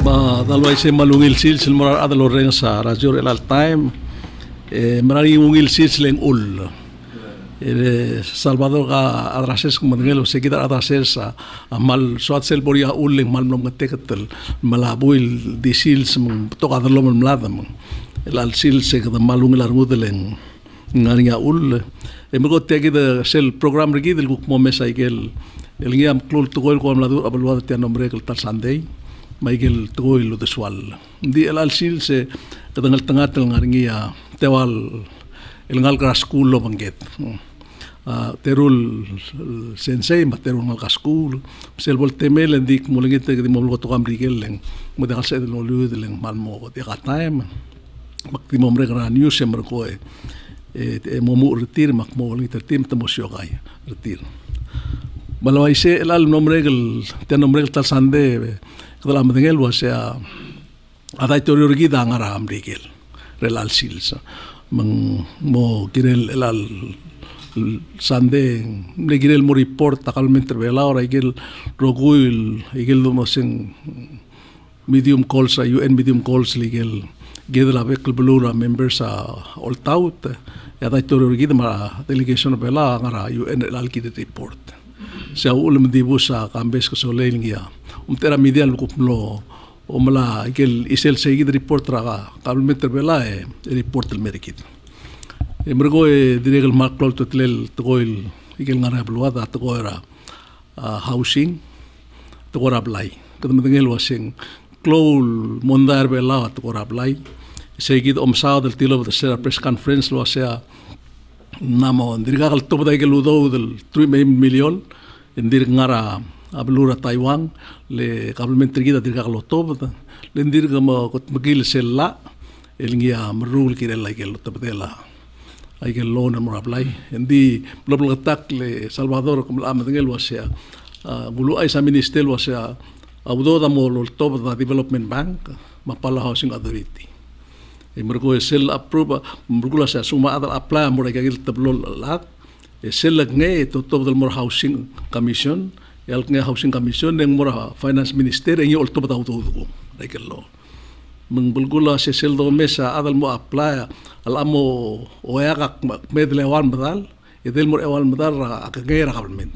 Dalway se malungil sil morar adalo reng sa radio el time marari ungil sil leng ul Salvador ga adrases kumangelo se kita adrases mal suat sel boria ul leng mal nom teketel malabuil di sil sem to adalo mladam el sil se ga malungil armudeleng ngaringa ul emgo tegi de sel program rigi del guk momesa igel el ngiam klul to gol ko amladu abalwa te nombre kel tal sunday Michael Toy Udesuall di el alsil se kadangal tangatel ngaringia tewal el ngal ka school lo banget terul sensei materul ngal ka school sel vol temel endik mulingite di mol to kamrigel leng mo de kalse no lu de leng mal mo de ka time makti mo mre gra news sem ko e mo mu retir mak mo lingite tim tamo gai retir balawai se el al nombre gel te nombre tal sande Kalau mendengar bahasa ada itu orang kita ngara amrikil relal sils, mo kirel elal sande negirel mo report takal menterbela orang igel roguil igel domasing medium calls UN medium calls ligel gedela vekel belura members all out ada itu orang kita mara delegation bela ngara UN elal kita report. Saya ulum dibusa kambes kesoleil ngia. Tera media lo mala ikel isel seguid report raga kabelmente bela report el merikit emergo dirigel marklol totlel toil ikel ngara bluada toira housing toira blai kadmengel wasing klol mondar bela toira blai seguid omsa del tilo de ser press conference lo sea namo dirigel top da ikel udo del 3 million indir ngara ablura Taiwan le kabelmente kita dirga lo top le dirga mo kot magil sella elngia merul kirela ke lo top dela ay ke lo na mo apply endi bloblo tak le Salvador como la madengel wasia gulu ay sa ministel wasia audo da mo lo top da development bank mapala housing authority emergo sel approve murgula sa suma ada apply mo ke gil tablo lat sel nge to top del more housing commission el nga housing commission ng mura finance minister ang yol to bataw to ko rekelo mengbulgula se seldo mesa adal mo apply al amo oyak medle wal madal edel mur wal madal akagera government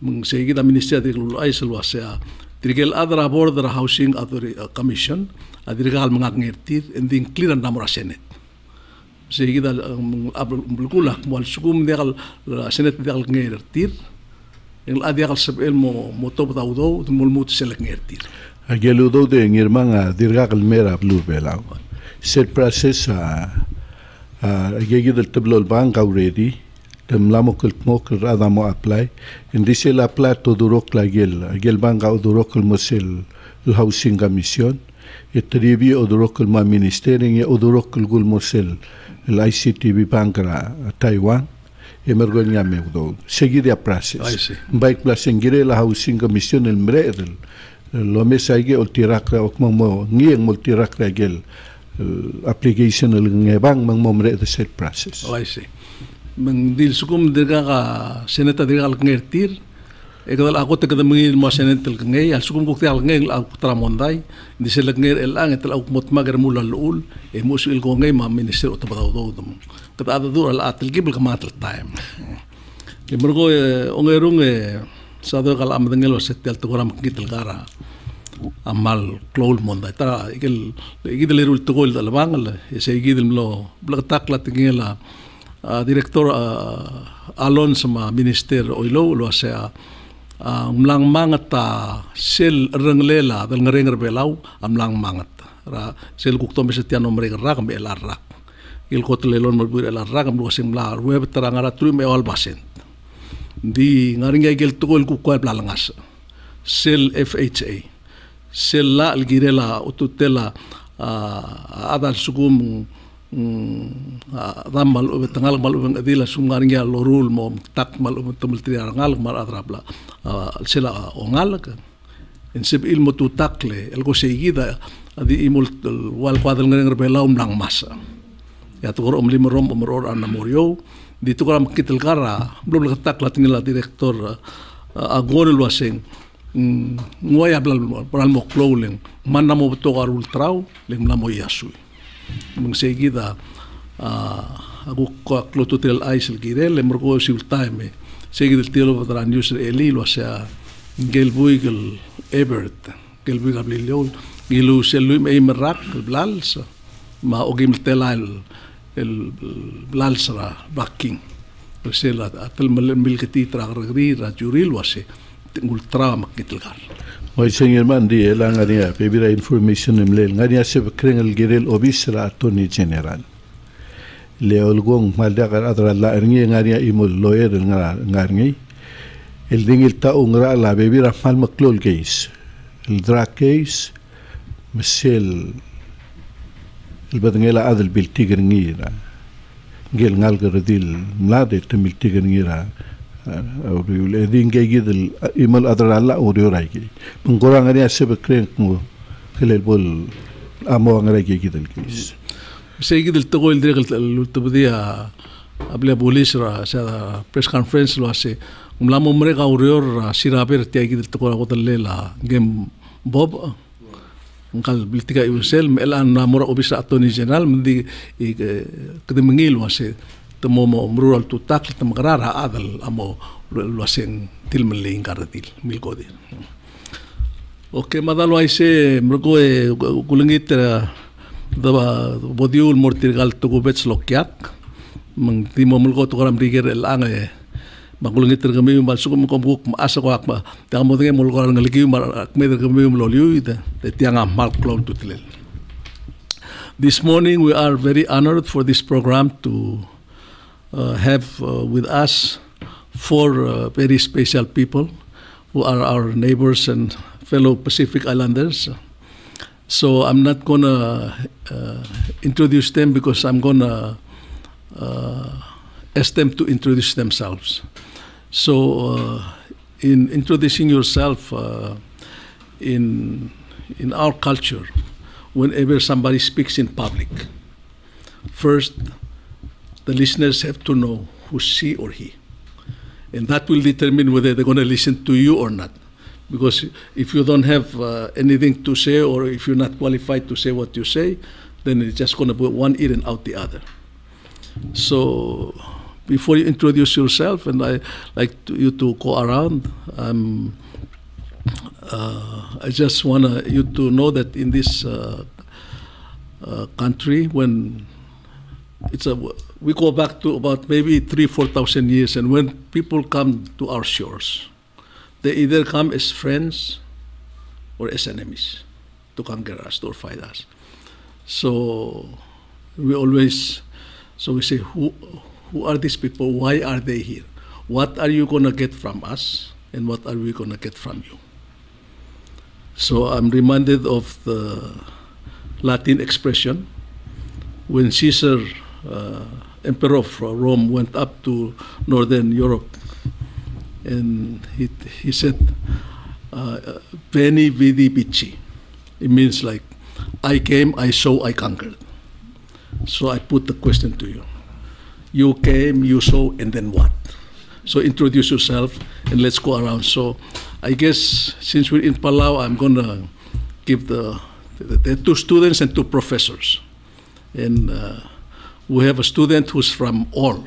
meng seguida minister de lo aisel wasya dirigel adra border housing authority commission adirgal mga ngirtir ending clear na mura senate seguida bulgula mo sugum degal senate degal ngirtir yang ada kal sebel mo top taudo mulmut selek ngerti ageludo de Ngirmang dirga kal mera blue belau set process agegi del tablo bank already dem lamo kal mok rada mo apply in disel apply to durok la gel bank au durok mosel housing commission etribi o durok ma ministering o durok gul mosel el ICTV bank Taiwan emergonya meudo seguir a process baik placen gire la housing commission el mredel lo mesaige o tirakra ok mo ngieng mo tirakra gel application el ngebang mang momre the set process I see meng dil sukum dirga ka seneta dirga al ngertir ekadal ako te kada mengil mo senetel ngey al sukum bukti al ngey al tramonday di selek nger el ang etel ok mot magar mula lul musul ko ngey ma minister o tabadaw do kata ada dur al atel gibel kamatel time emergo ongerung sado kala amdengel setel to gram kitel gara amal klol monday tara igel lerul to gol dal bangal ese igel lo blak la tingela director alon sama minister oilo lo sea amlang mangat sel renglela dal ngerenger belau amlang mangat ra sel kukto mesetian nomre ra kam elarrak il kotlelon magbur elarrak am luasing la web tarangara tru me wal basen di ngaringa gel tugol ku kwal plalangas sel FHA sel la algirela ututela adal sugum ramal tangal mal adila sungaringa lorul mo tak mal tumultri ngal mar adrabla sela ongal insib ilmo tu takle algo seguida adi imul wal kwadal ngeng rebela lang masa ya tu rom limrom umror an morio dito ko kitel kara blom tak la tingla director agor waseng nguay abral mo kloleng manna mo to karul trau leng lamo yasui mung seguida aku kloto tel aisel girel le morgo sil time seguida telo para news elilo sa gelbuigel ebert gelbuigel blilol ilu selu me merak blals ma ogim telal el blalsra backing resela atel milketi tragri rajuril wase ngul trama kitlgar Oi Ngirmang di elangania pebira information emlel ngania se krengel girel obisra attorney general le olgong maldagar adra la erni ngania imul lawyer ngarngi el dingil ta ungra la pebira mal maklol case el drug case مسيل البدنيلا أذل بالتيجر نيرا جيل نالجر ديل ملادة تميل تيجر نيرا أو بيقول إذن جاي جد إيمال أدرى الله أوريو رايجي من قرآن غني أسبب كرينك مو خلال بول أمو غني جد الكيس بس جد التقول درجة التبدية قبل بوليس را سا بريس كونفرنس لو أسي ملامو مريقا أوريو سيرابير تيجي جد التقول أقول الليلة جيم بوب Ngkal politika Udesuall melan namora obisa attorney general mendi kedemengil wase temomo rural tutak temgrara adal amo waseng tilmeling karatil milkodi. Oke madalo aise mergo kulengit daba bodiul mortirgal tugubets lokyak meng timo mulko tukaram riger elange makulengit tergemi masuk mengkombuk asa ko akma tamo tenge mulko ngaligi akme tergemi loliu ita tiang amal klol tutlel. This morning we are very honored for this program to have with us four very special people who are our neighbors and fellow Pacific Islanders. So I'm not gonna introduce them because I'm gonna ask them to introduce themselves. So in introducing yourself, in our culture, whenever somebody speaks in public, first the listeners have to know who's she or he. And that will determine whether they're going to listen to you or not. Because if you don't have anything to say, or if you're not qualified to say what you say, then it's just going to put one ear and out the other. So before you introduce yourself, and I like you to go around, I just want you to know that in this country, when we go back to about maybe 3,000-4,000 years, and when people come to our shores, they either come as friends or as enemies to conquer us, to fight us. So we say, who are these people? Why are they here? What are you going to get from us? And what are we going to get from you? So I'm reminded of the Latin expression when Caesar, Emperor of Rome, went up to Northern Europe, and he said, Veni, vidi, vici. It means like, I came, I saw, I conquered. So I put the question to you. You came, you saw, and then what? So introduce yourself, and let's go around. So I guess since we're in Palau, I'm going to give the 2 students and 2 professors. And we have a student who's from All.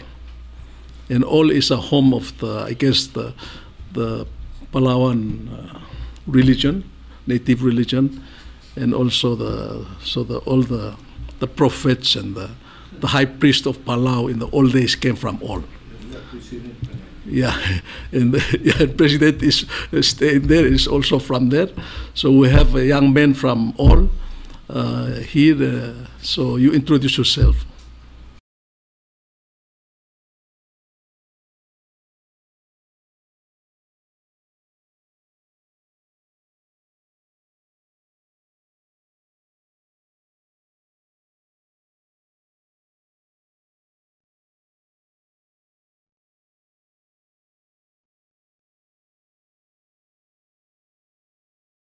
And All is a home of the Palawan religion, native religion, and also all the prophets and the high priest of Palau in the old days came from All. Yeah, and the president is staying there, is also from there. So we have a young man from All here. So you introduce yourself.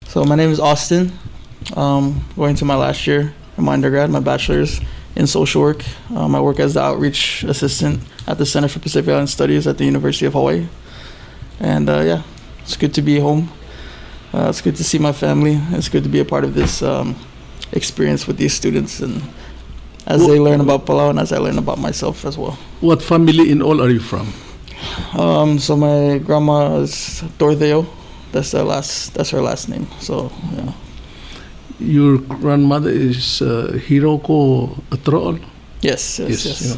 So my name is Austin. Going to my last year in my undergrad, my bachelor's in social work. I work as the outreach assistant at the Center for Pacific Island Studies at the University of Hawaii. And yeah, it's good to be home. It's good to see my family. It's good to be a part of this experience with these students, and as they learn about Palau and as I learn about myself as well. What family in all are you from? So my grandma is Tordeo. That's her last name. So yeah. Your grandmother is Hiroko Atrool? Yes. Yeah.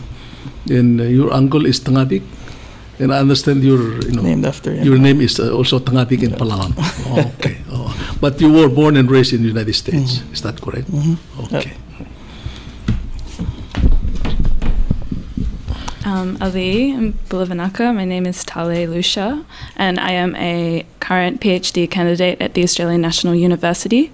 And your uncle is Tangatik? And I understand named after him. Your name is also Tangatik in Palawan. Oh, okay. Oh. But you were born and raised in the United States. Is that correct? Okay. Ali and Bulavanaka. My name is Talei Lusha, and I am a current PhD candidate at the Australian National University.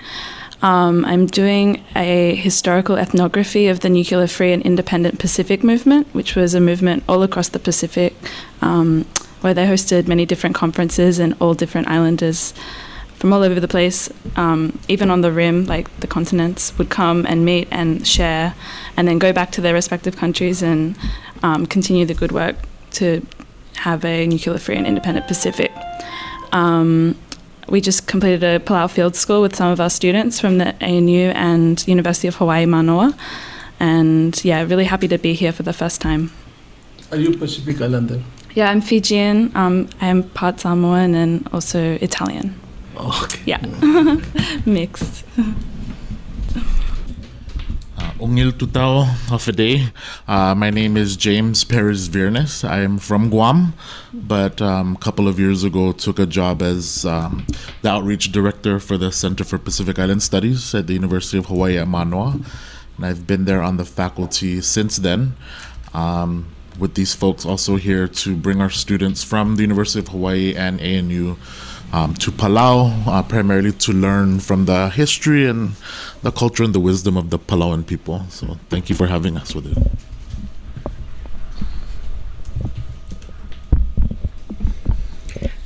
I'm doing a historical ethnography of the nuclear free and independent Pacific movement, which was a movement all across the Pacific, where they hosted many different conferences, and all different islanders from all over the place, even on the rim, like the continents, would come and meet and share, and then go back to their respective countries and continue the good work to have a nuclear free and independent Pacific. We just completed a Palau field school with some of our students from the ANU and University of Hawaii Manoa, and really happy to be here for the first time. Are you Pacific Islander? Yeah, I'm Fijian. I am part Samoan and also Italian. Okay. Yeah, mixed. Ongil tutao hafade. My name is James Parez Viernes. I am from Guam, but a couple of years ago took a job as the outreach director for the Center for Pacific Island Studies at the University of Hawaii at Manoa. And I've been there on the faculty since then, with these folks also here to bring our students from the University of Hawaii and ANU to Palau, primarily to learn from the history and the culture and the wisdom of the Palauan people. So thank you for having us with it.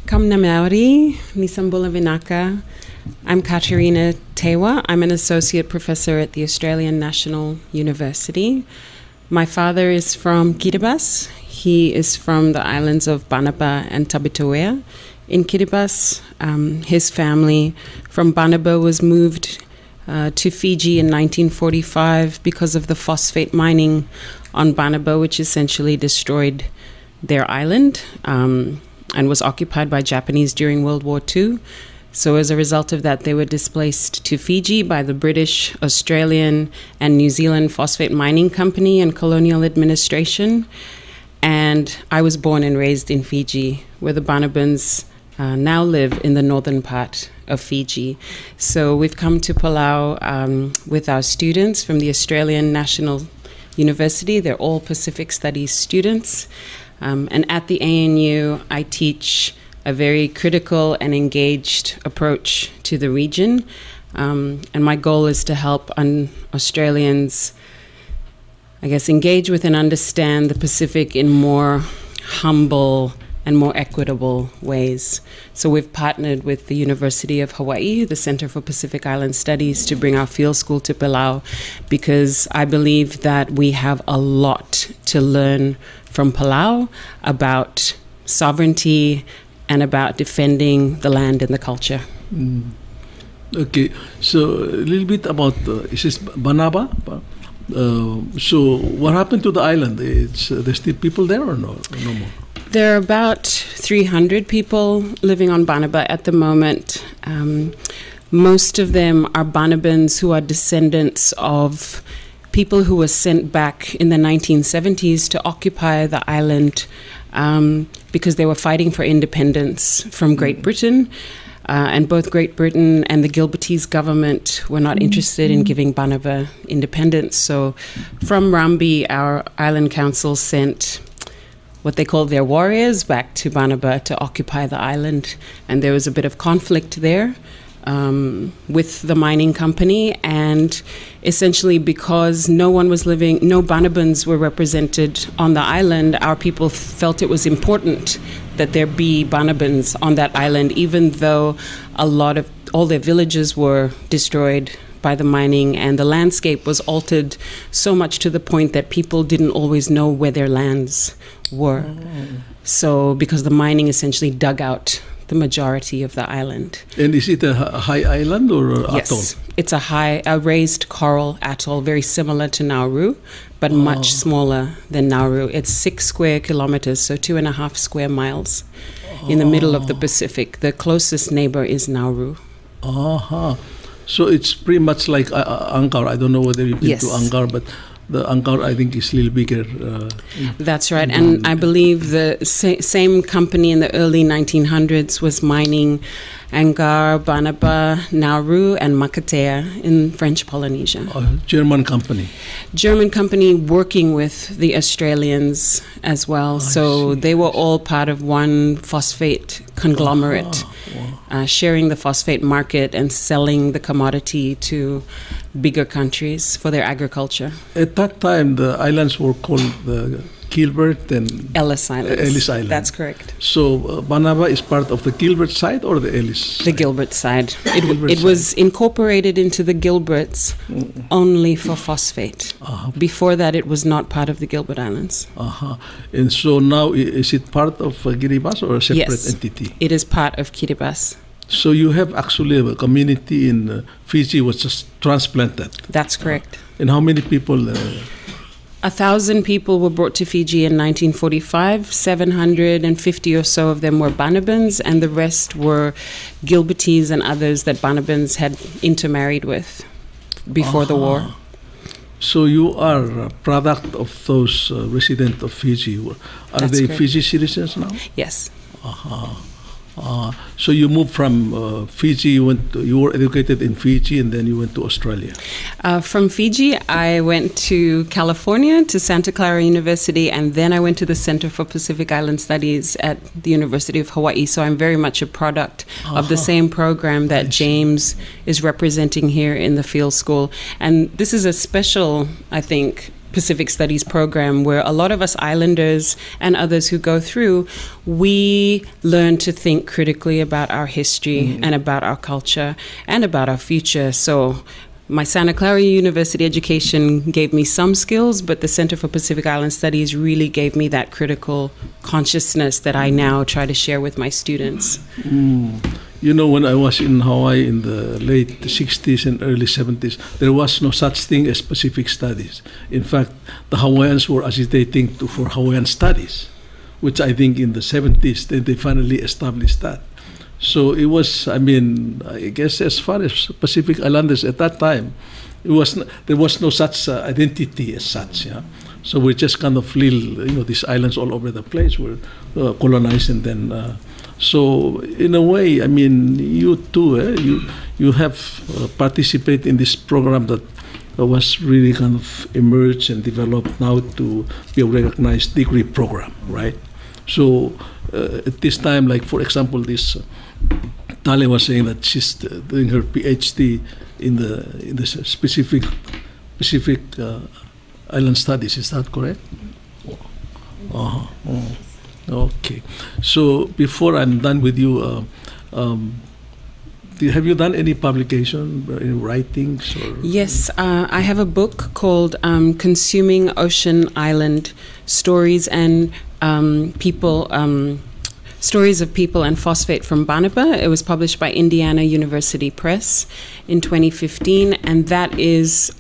Kamna Maori, Nisambula Vinaka. I'm Katerina Teaiwa. I'm an associate professor at the Australian National University. My father is from Kiribati. He is from the islands of Banaba and Tabitawea. In Kiribati, his family from Banaba was moved to Fiji in 1945 because of the phosphate mining on Banaba, which essentially destroyed their island and was occupied by Japanese during World War II. So as a result of that, they were displaced to Fiji by the British, Australian, and New Zealand Phosphate Mining Company and colonial administration. And I was born and raised in Fiji, where the Banabans now live in the northern part of Fiji. So we've come to Palau with our students from the Australian National University. They're all Pacific Studies students. And at the ANU, I teach a very critical and engaged approach to the region. And my goal is to help Australians, I guess, engage with and understand the Pacific in more humble and more equitable ways. So we've partnered with the University of Hawaii, the Center for Pacific Island Studies, to bring our field school to Palau, because I believe that we have a lot to learn from Palau about sovereignty and about defending the land and the culture. Okay, so a little bit about, is this Banaba? So what happened to the island? There's still people there or no more? There are about 300 people living on Banaba at the moment. Most of them are Banabans who are descendants of people who were sent back in the 1970s to occupy the island because they were fighting for independence from Great Britain. And both Great Britain and the Gilbertese government were not interested in giving Banaba independence. So from Rambi, our island council sent what they called their warriors back to Banaba to occupy the island. And there was a bit of conflict there with the mining company. And essentially because no Banabans were represented on the island, our people felt it was important that there be Banabans on that island, even though all their villages were destroyed by the mining and the landscape was altered so much to the point that people didn't always know where their lands were. So because the mining essentially dug out the majority of the island. And is it a high island or atoll? Yes, it's a raised coral atoll, very similar to Nauru, but much smaller than Nauru. It's 6 square kilometers, so 2.5 square miles in the middle of the Pacific. The closest neighbor is Nauru. So it's pretty much like Angkor. I don't know whether you've been to Angkor, but the Angkor, I think, is a little bigger. That's right. And I believe the same company in the early 1900s was mining Angkor, Banaba, Nauru, and Makatea in French Polynesia. German company. German company working with the Australians as well. So they were all part of one phosphate conglomerate, sharing the phosphate market and selling the commodity to bigger countries for their agriculture. At that time, the islands were called the Gilbert and Ellis Islands. Ellis Island. That's correct. So Banaba is part of the Gilbert side or the Ellis side? The Gilbert side. It was incorporated into the Gilberts only for phosphate. Before that, it was not part of the Gilbert Islands. And so now, is it part of Kiribati or a separate entity? It is part of Kiribati. So you have actually a community in Fiji was just transplanted. That's correct. And how many people? 1,000 people were brought to Fiji in 1945. 750 or so of them were Banabans, and the rest were Gilbertese and others that Banabans had intermarried with before the war. So you are a product of those residents of Fiji. Are they correct. Fiji citizens now? Yes. So you moved from Fiji, you were educated in Fiji, and then you went to Australia. From Fiji, I went to California, to Santa Clara University, and then I went to the Center for Pacific Island Studies at the University of Hawaii. So I'm very much a product of the same program that James is representing here in the field school. And this is a special, I think, Pacific Studies program where a lot of us islanders and others who go through, we learn to think critically about our history and about our culture and about our future. So my Santa Clara University education gave me some skills, but the Center for Pacific Island Studies really gave me that critical consciousness that I now try to share with my students. You know, when I was in Hawaii in the late 60s and early 70s, there was no such thing as Pacific Studies. In fact, the Hawaiians were agitating for Hawaiian studies, which I think in the 70s, they finally established that. So it was, I guess as far as Pacific Islanders at that time, there was no such identity as such. Yeah? So we just kind of little, these islands all over the place were colonized, and then so in a way, you too, you have participated in this program that was really kind of emerged and developed now to be a recognized degree program, right? So at this time, like for example, this Talei was saying that she's doing her PhD in the specific island studies. Is that correct? Okay. So before I'm done with you, have you done any publication, any writings? Or? Yes, I have a book called Consuming Ocean Island Stories and Stories of People and Phosphate from Banaba. It was published by Indiana University Press in 2015, and that is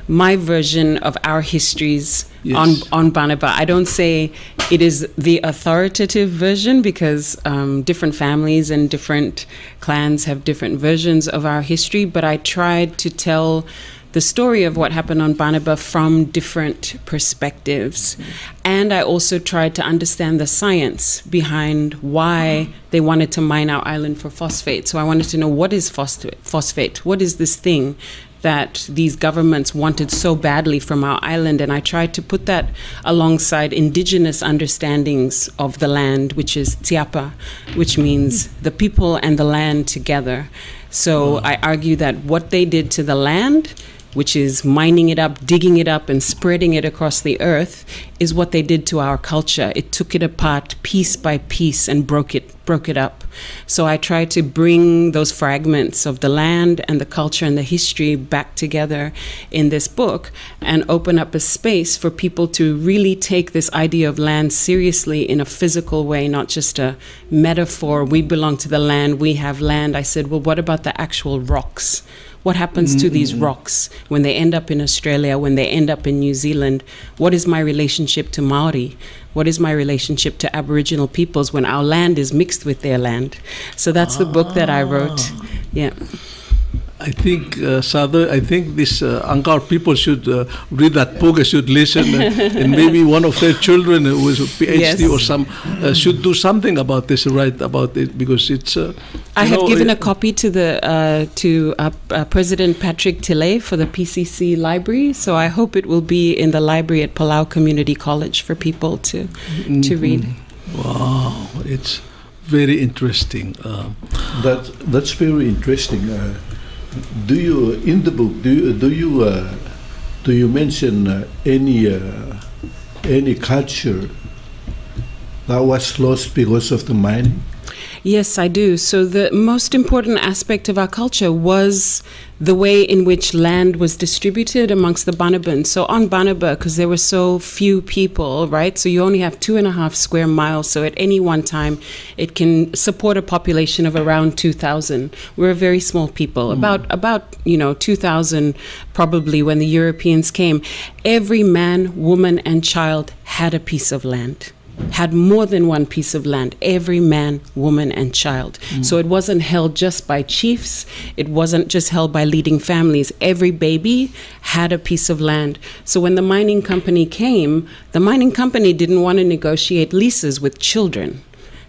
my version of our histories on Banaba. I don't say it is the authoritative version because different families and different clans have different versions of our history, but I tried to tell the story of what happened on Banaba from different perspectives. And I also tried to understand the science behind why they wanted to mine our island for phosphate. So I wanted to know, what is phosphate? What is this thing that these governments wanted so badly from our island? And I tried to put that alongside indigenous understandings of the land, which is tiapa, which means the people and the land together. So I argue that what they did to the land which is mining it up, digging it up, and spreading it across the earth, is what they did to our culture. It took it apart piece by piece and broke it up. So I try to bring those fragments of the land and the culture and the history back together in this book and open up a space for people to really take this idea of land seriously in a physical way, not just a metaphor. We belong to the land, we have land. I said, well, what about the actual rocks? What happens to these rocks when they end up in Australia, when they end up in New Zealand? What is my relationship to Maori? What is my relationship to Aboriginal peoples when our land is mixed with their land? So that's the book that I wrote. Yeah. I think, Sadhu, I think this Angkor people should read that book, should listen, and maybe one of their children who is a PhD or some should do something about this, write about it, because it's. I have given a copy to the President Patrick Talei for the PCC library, so I hope it will be in the library at Palau Community College for people to read. Wow, it's very interesting. That's very interesting. Do you, in the book, do you mention any culture that was lost because of the mining? Yes, I do. So the most important aspect of our culture was the way in which land was distributed amongst the Banabans. So on Banaba, because there were so few people, right? So you only have 2.5 square miles. So at any one time, it can support a population of around 2,000. We're a very small people, about 2,000 probably when the Europeans came. Every man, woman, and child had a piece of land. Had more than one piece of land, every man, woman, and child. So it wasn't held just by chiefs, it wasn't just held by leading families. Every baby had a piece of land. So when the mining company came, the mining company didn't want to negotiate leases with children.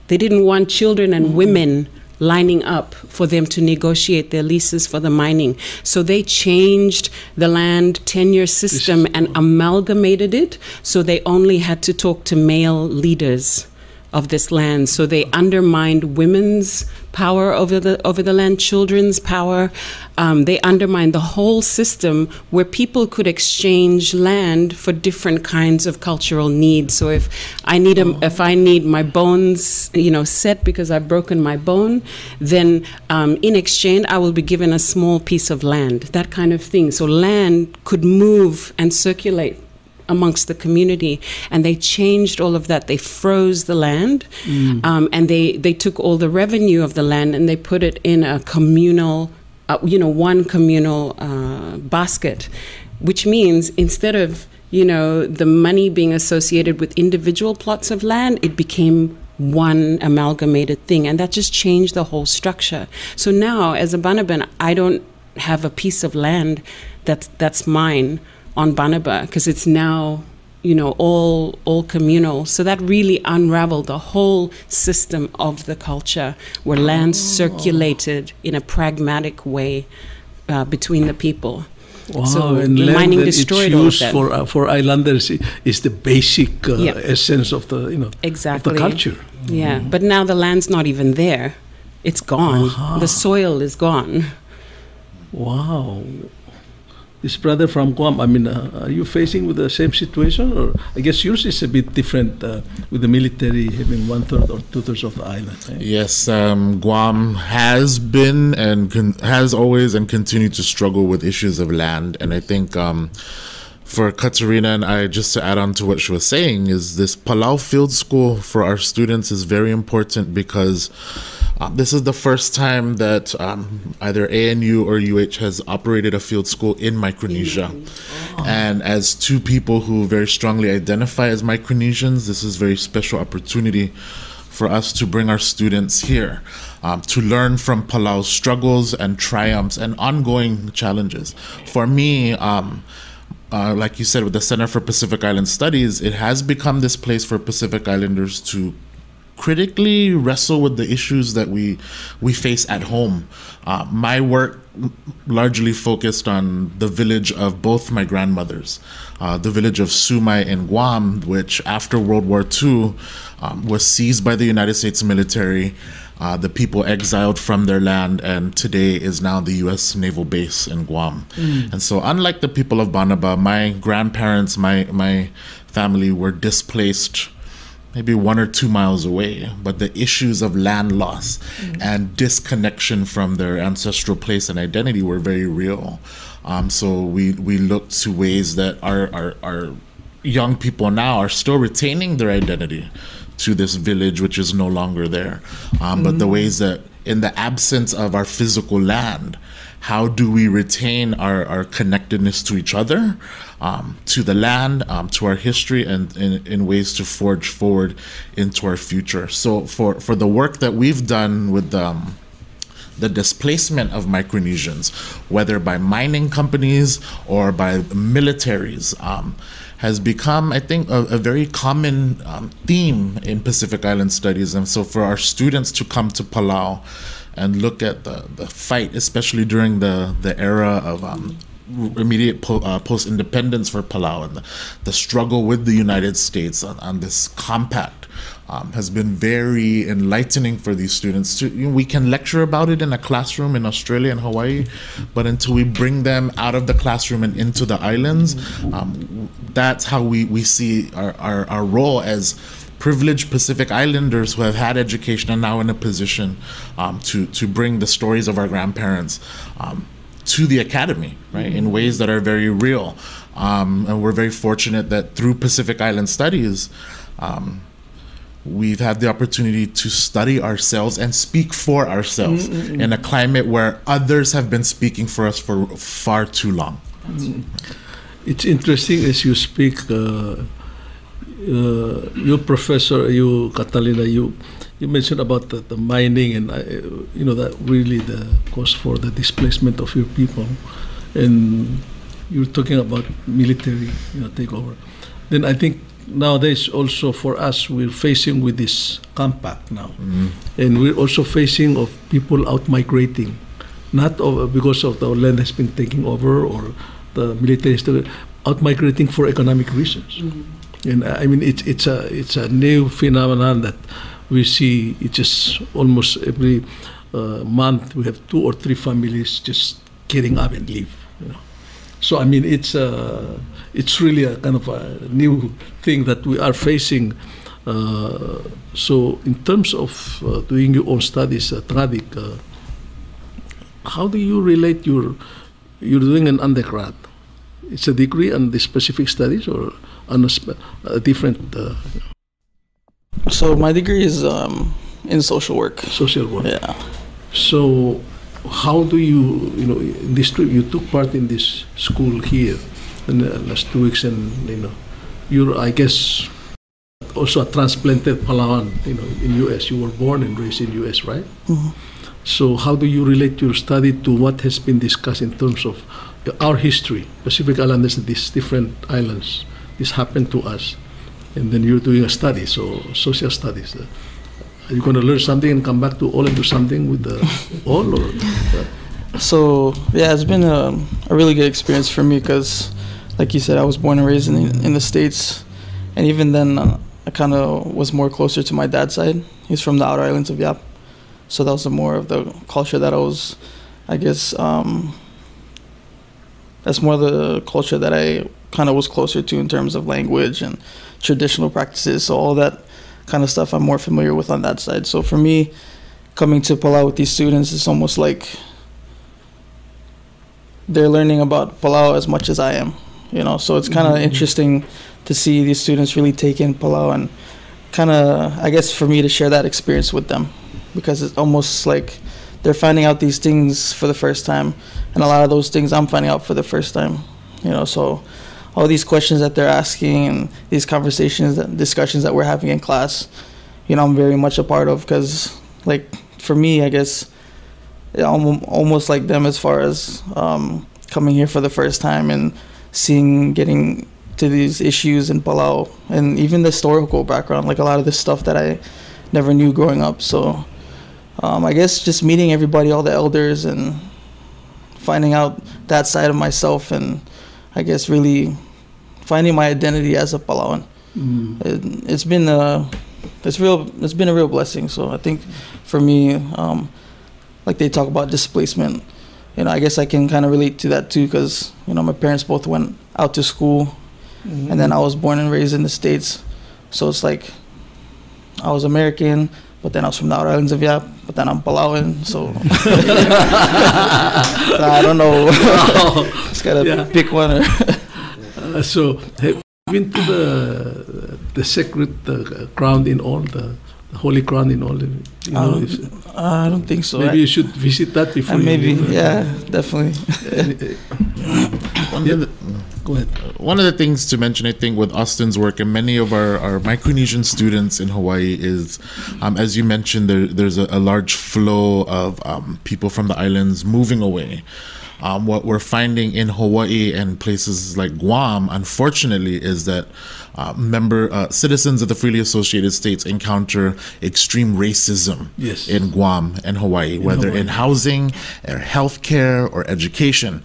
They didn't want children and women lining up for them to negotiate their leases for the mining. So they changed the land tenure system and amalgamated it, so they only had to talk to male leaders of this land. So they undermined women's power over the land, children's power. They undermined the whole system where people could exchange land for different kinds of cultural needs. So if I need my bones, set because I've broken my bone, then in exchange I will be given a small piece of land. That kind of thing. So land could move and circulate amongst the community, and they changed all of that. They froze the land, and they took all the revenue of the land and they put it in a communal, one communal basket, which means instead of the money being associated with individual plots of land, it became one amalgamated thing, and that just changed the whole structure. So now, as a Banaban, I don't have a piece of land that's mine on Banaba, because it's now, all communal. So that really unraveled the whole system of the culture, where land circulated in a pragmatic way between the people. Wow, so and the land mining that destroyed it's all of used that. for islanders is the basic essence of the exactly. of the culture. Yeah, but now the land's not even there; it's gone. The soil is gone. Wow. This brother from Guam, are you facing with the same situation? Or I guess yours is a bit different with the military having 1/3 or 2/3 of the island. Right? Yes, Guam has been and has always and continued to struggle with issues of land. And I think for Katerina and I, just to add on to what she was saying, is this Palau Field School for our students is very important because this is the first time that either ANU or UH has operated a field school in Micronesia. And as two people who very strongly identify as Micronesians, this is a very special opportunity for us to bring our students here to learn from Palau's struggles and triumphs and ongoing challenges. For me, like you said, with the Center for Pacific Island Studies, it has become this place for Pacific Islanders to critically wrestle with the issues that we face at home. My work largely focused on the village of both my grandmothers, the village of Sumai in Guam, which after World War II was seized by the United States military the people exiled from their land, and today is now the U.S. naval base in Guam. And so unlike the people of Banaba, my grandparents, my family were displaced maybe 1 or 2 miles away, but the issues of land loss and disconnection from their ancestral place and identity were very real. So we looked to ways that our young people now are still retaining their identity to this village, which is no longer there. But the ways that in the absence of our physical land, how do we retain our connectedness to each other, to the land, to our history, and in ways to forge forward into our future? So for the work that we've done with the displacement of Micronesians, whether by mining companies or by militaries, has become, I think, a very common theme in Pacific Island studies. And so for our students to come to Palau and look at the fight, especially during the era of immediate post-independence for Palau, and the struggle with the United States on this compact, has been very enlightening for these students. We can lecture about it in a classroom in Australia and Hawaii, but until we bring them out of the classroom and into the islands, that's how we see our role as privileged Pacific Islanders who have had education and now in a position to bring the stories of our grandparents to the academy, right, in ways that are very real. And we're very fortunate that through Pacific Island Studies, we've had the opportunity to study ourselves and speak for ourselves in a climate where others have been speaking for us for far too long. It's interesting as you speak, you professor, you Katerina, you mentioned about the mining and that really the cause for the displacement of your people, and you're talking about military takeover. Then I think nowadays also for us, we're facing with this compact now, and we're also facing of people out migrating, not because of the land has been taken over or the military is out migrating for economic reasons. And I mean it's a new phenomenon that we see. It's just almost every month we have 2 or 3 families just getting up and leave. So I mean it's really a kind of a new thing that we are facing. So in terms of doing your own studies, Tradik, how do you relate you're doing an undergrad? It's a degree on the specific studies or on a different? So my degree is in social work. Social work. Yeah. So how do you, in this trip, you took part in this school here in the last 2 weeks, and you're, I guess, also a transplanted Palauan, in U.S. You were born and raised in U.S., right? So how do you relate your study to what has been discussed in terms of our history, Pacific Islanders, these different islands? This happened to us, and then you're doing a study, so social studies. Are you going to learn something and come back to all and do something with all? Or, So yeah, it's been a really good experience for me because, like you said, I was born and raised in the States, and even then I kind of was more closer to my dad's side. He's from the outer islands of Yap, so that was more of the culture that I was, I guess, that's more the culture that I kind of was closer to in terms of language and traditional practices. So all that kind of stuff I'm more familiar with on that side. So for me, coming to Palau with these students, it's almost like they're learning about Palau as much as I am, So it's kind of interesting to see these students really take in Palau and kind of, I guess, for me to share that experience with them, because it's almost like they're finding out these things for the first time, and a lot of those things I'm finding out for the first time, So all these questions that they're asking and these conversations and discussions that we're having in class, I'm very much a part of, because, like, for me, I guess, I'm almost like them as far as coming here for the first time and getting to these issues in Palau, and even the historical background, like a lot of this stuff that I never knew growing up. So I guess just meeting everybody, all the elders, and finding out that side of myself, and I guess really finding my identity as a Palauan. It's been it's been a real blessing. So I think for me, like they talk about displacement, I guess I can kind of relate to that too, because my parents both went out to school, and then I was born and raised in the States. So it's like I was American, but then I was from the outer islands of Yap, but then I'm Palauan, so I don't know. Just gotta pick one. So have you been to the sacred ground in all, the holy ground in all? I don't think so. Maybe you should visit that before. Maybe, definitely. Go ahead. One of the things to mention, I think, with Austin's work and many of our Micronesian students in Hawaii is, as you mentioned, there's a large flow of people from the islands moving away. What we're finding in Hawaii and places like Guam, unfortunately, is that citizens of the freely associated states encounter extreme racism in Guam and Hawaii, whether in housing or healthcare or education.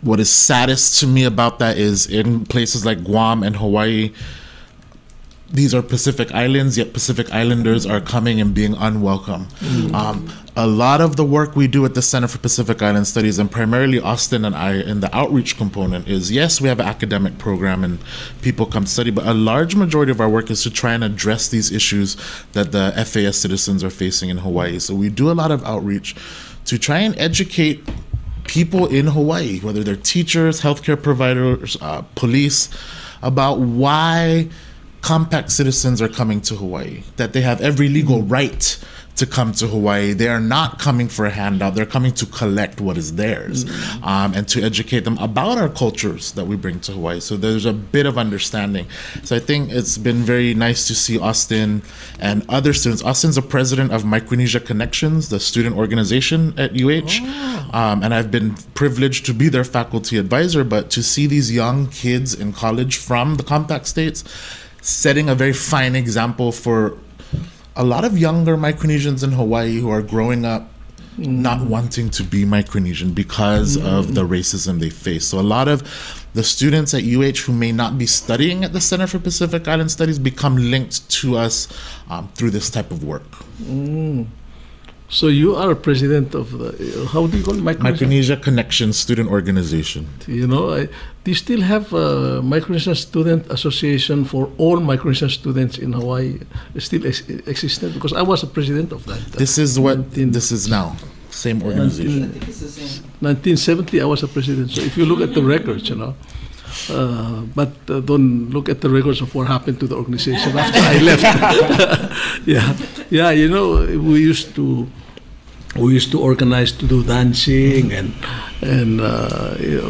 What is saddest to me about that is in places like Guam and Hawaii, these are Pacific Islands, yet Pacific Islanders are coming and being unwelcome. A lot of the work we do at the Center for Pacific Island Studies, and primarily Austin and I in the outreach component, is yes, we have an academic program and people come study, but a large majority of our work is to try and address these issues that the FAS citizens are facing in Hawaii. So we do a lot of outreach to try and educate people in Hawaii, whether they're teachers, healthcare providers, police, about why compact citizens are coming to Hawaii, that they have every legal right to come to Hawaii. They are not coming for a handout. They're coming to collect what is theirs, and to educate them about our cultures that we bring to Hawaii. So there's a bit of understanding. So I think it's been very nice to see Austin and other students. Austin's a president of Micronesia Connections, the student organization at UH, and I've been privileged to be their faculty advisor, but to see these young kids in college from the compact states setting a very fine example for a lot of younger Micronesians in Hawaii who are growing up not wanting to be Micronesian because of the racism they face. So a lot of the students at UH who may not be studying at the Center for Pacific Island Studies become linked to us through this type of work. So you are president of the, how do you call it? Micronesia Connections Student Organization. Do you still have a Micronesia Student Association for all Micronesian students in Hawaii still existent? Because I was a president of that. This is what this is now. Same organization. 1970, I was a president. So if you look at the records, but don't look at the records of what happened to the organization after I left. We used to organize to do dancing and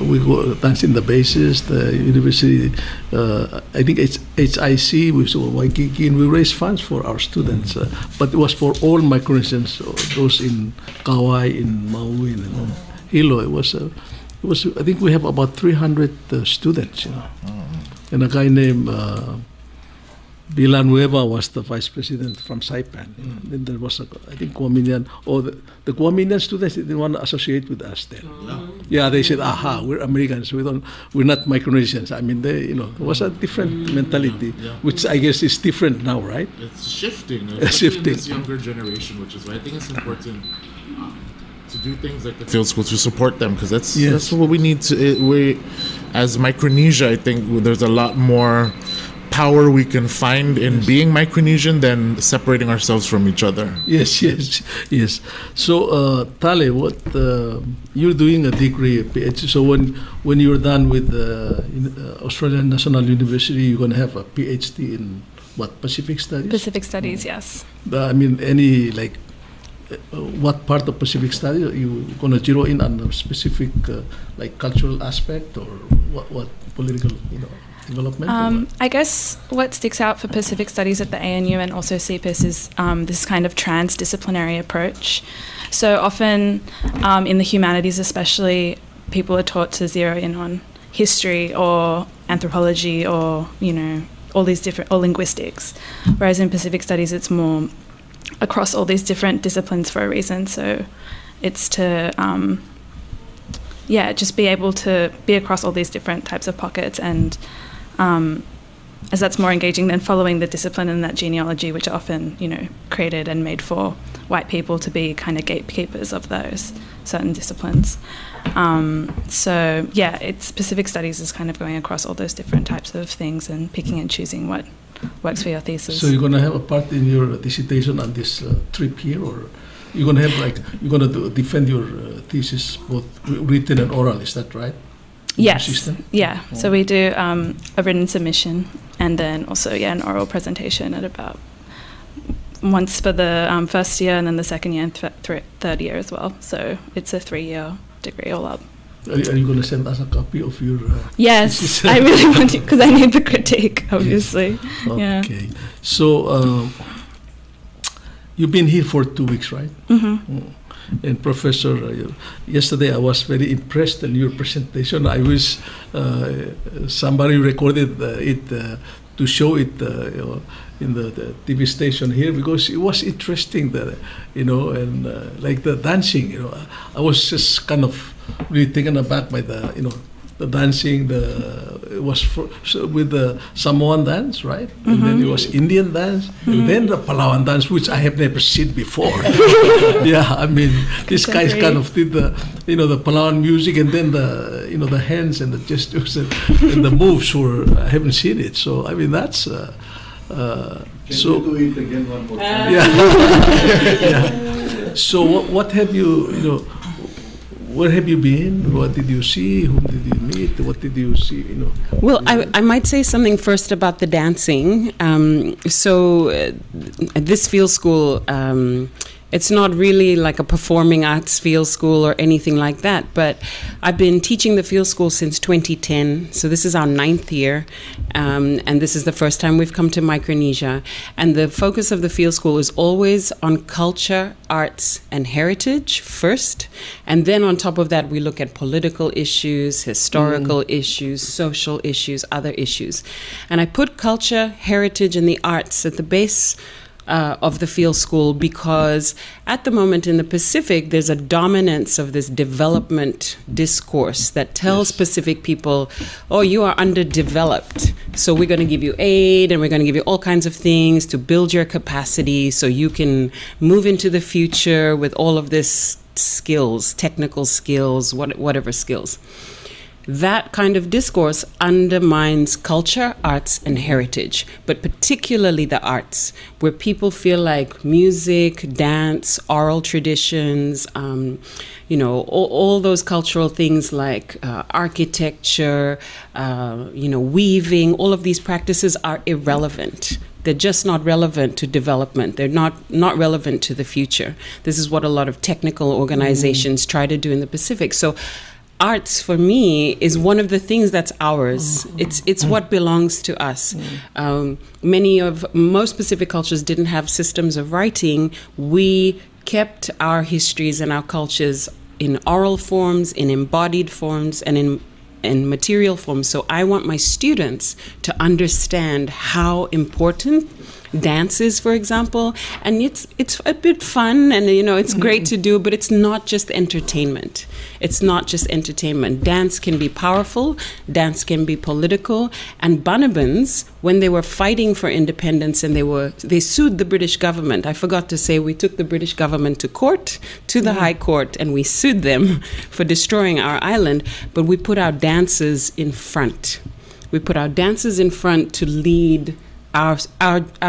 we go dance in the bases. The university, I think it's HIC, we used to Waikiki, and we raised funds for our students. But it was for all Micronesians, those in Kauai, in Maui, and Hilo. It was. I think we have about 300 students, and a guy named Villanueva was the vice president from Saipan. Then there was, I think, Guaminian, the Guaminian students didn't want to associate with us then. They said, we're Americans, we're not Micronesians. I mean, it was a different mentality, which I guess is different now, right? It's shifting. Shifting. This younger generation, which is why I think it's important to do things like the field school to support them, because that's what we need to. As Micronesia, I think there's a lot more power we can find in being Micronesian than separating ourselves from each other. Yes. So, Talei, what you're doing a degree, a PhD. So when you're done with Australian National University, you're going to have a PhD in what, Pacific Studies? Pacific Studies, yes. I mean, any what part of Pacific Studies are you going to zero in on a specific cultural aspect or what political development? I guess what sticks out for Pacific Studies at the ANU and also CPIS is this kind of transdisciplinary approach. So often in the humanities especially, people are taught to zero in on history or anthropology or, all these different, or linguistics. Whereas in Pacific Studies, it's more across all these different disciplines for a reason. So it's to, just be able to be across all these different types of pockets and as that's more engaging than following the discipline and that genealogy, which are often, created and made for white people to be kind of gatekeepers of those certain disciplines. So yeah, specific studies is kind of going across all those different types of things and picking and choosing what works for your thesis. So you're going to have a part in your dissertation on this trip here, or you're going to have you're going to defend your thesis both written and oral, is that right? Yes. Yeah. Oh. So we do a written submission and then also an oral presentation at about once for the first year and then the second year and third year as well. So it's a 3-year degree all up. Are you going to send us a copy of your? Yes, I really want to, because I need the critique, obviously. Yes. Okay. Yeah. So you've been here for 2 weeks, right? Mm-hmm. And Professor, yesterday I was very impressed in your presentation. I wish somebody recorded it to show it in the TV station here, because it was interesting that, and like the dancing, I was just kind of really taken aback by the dancing. It was with the Samoan dance, right? Mm-hmm. And then it was Indian dance, mm-hmm. and then the Palawan dance, which I have never seen before. Yeah, I mean, these guys kind of did the Palawan music, and then the hands and the gestures and the moves I haven't seen it. So I mean, that's. Can you do it again one more time? Yeah. So what have you where have you been? What did you see? Whom did you meet? What did you see? Well, I might say something first about the dancing. So at this field school, it's not really like a performing arts field school or anything like that, but I've been teaching the field school since 2010, so this is our 9th year, and this is the first time we've come to Micronesia, and the focus of the field school is always on culture, arts, and heritage first, and then on top of that we look at political issues, historical issues, social issues, other issues. And I put culture, heritage, and the arts at the base of the field school because at the moment in the Pacific, there's a dominance of this development discourse that tells Pacific people, oh, you are underdeveloped, so we're going to give you aid and we're going to give you all kinds of things to build your capacity so you can move into the future with all of this skills, technical skills, whatever skills. That kind of discourse undermines culture, arts, and heritage, but particularly the arts, where people feel like music, dance, oral traditions, all those cultural things like architecture, weaving, all of these practices are irrelevant. They're just not relevant to development. They're not relevant to the future. This is what a lot of technical organizations try to do in the Pacific. So arts, for me, is one of the things that's ours. It's what belongs to us. Most Pacific cultures didn't have systems of writing. We kept our histories and our cultures in oral forms, in embodied forms, and in material forms. So I want my students to understand how important dance is, for example, and it's a bit fun and it's great to do, but it's not just entertainment. It's not just entertainment. Dance can be powerful, dance can be political, and Banabans, when they were fighting for independence and they sued the British government, I forgot to say we took the British government to court, to the High Court, and we sued them for destroying our island, but we put our dances in front. We put our dances in front to lead our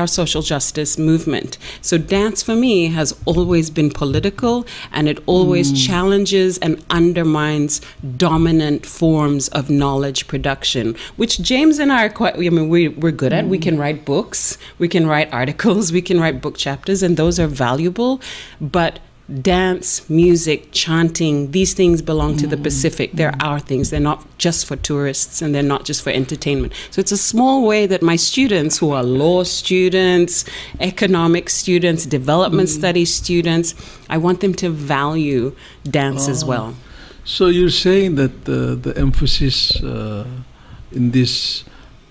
social justice movement. So dance for me has always been political, and it always challenges and undermines dominant forms of knowledge production, which James and I are we're good at. We can write books, we can write articles, we can write book chapters, and those are valuable, but dance, music, chanting, these things belong to the Pacific. They're our things. They're not just for tourists, and they're not just for entertainment. So it's a small way that my students, who are law students, economic students, development studies students, I want them to value dance as well. So you're saying that the emphasis in this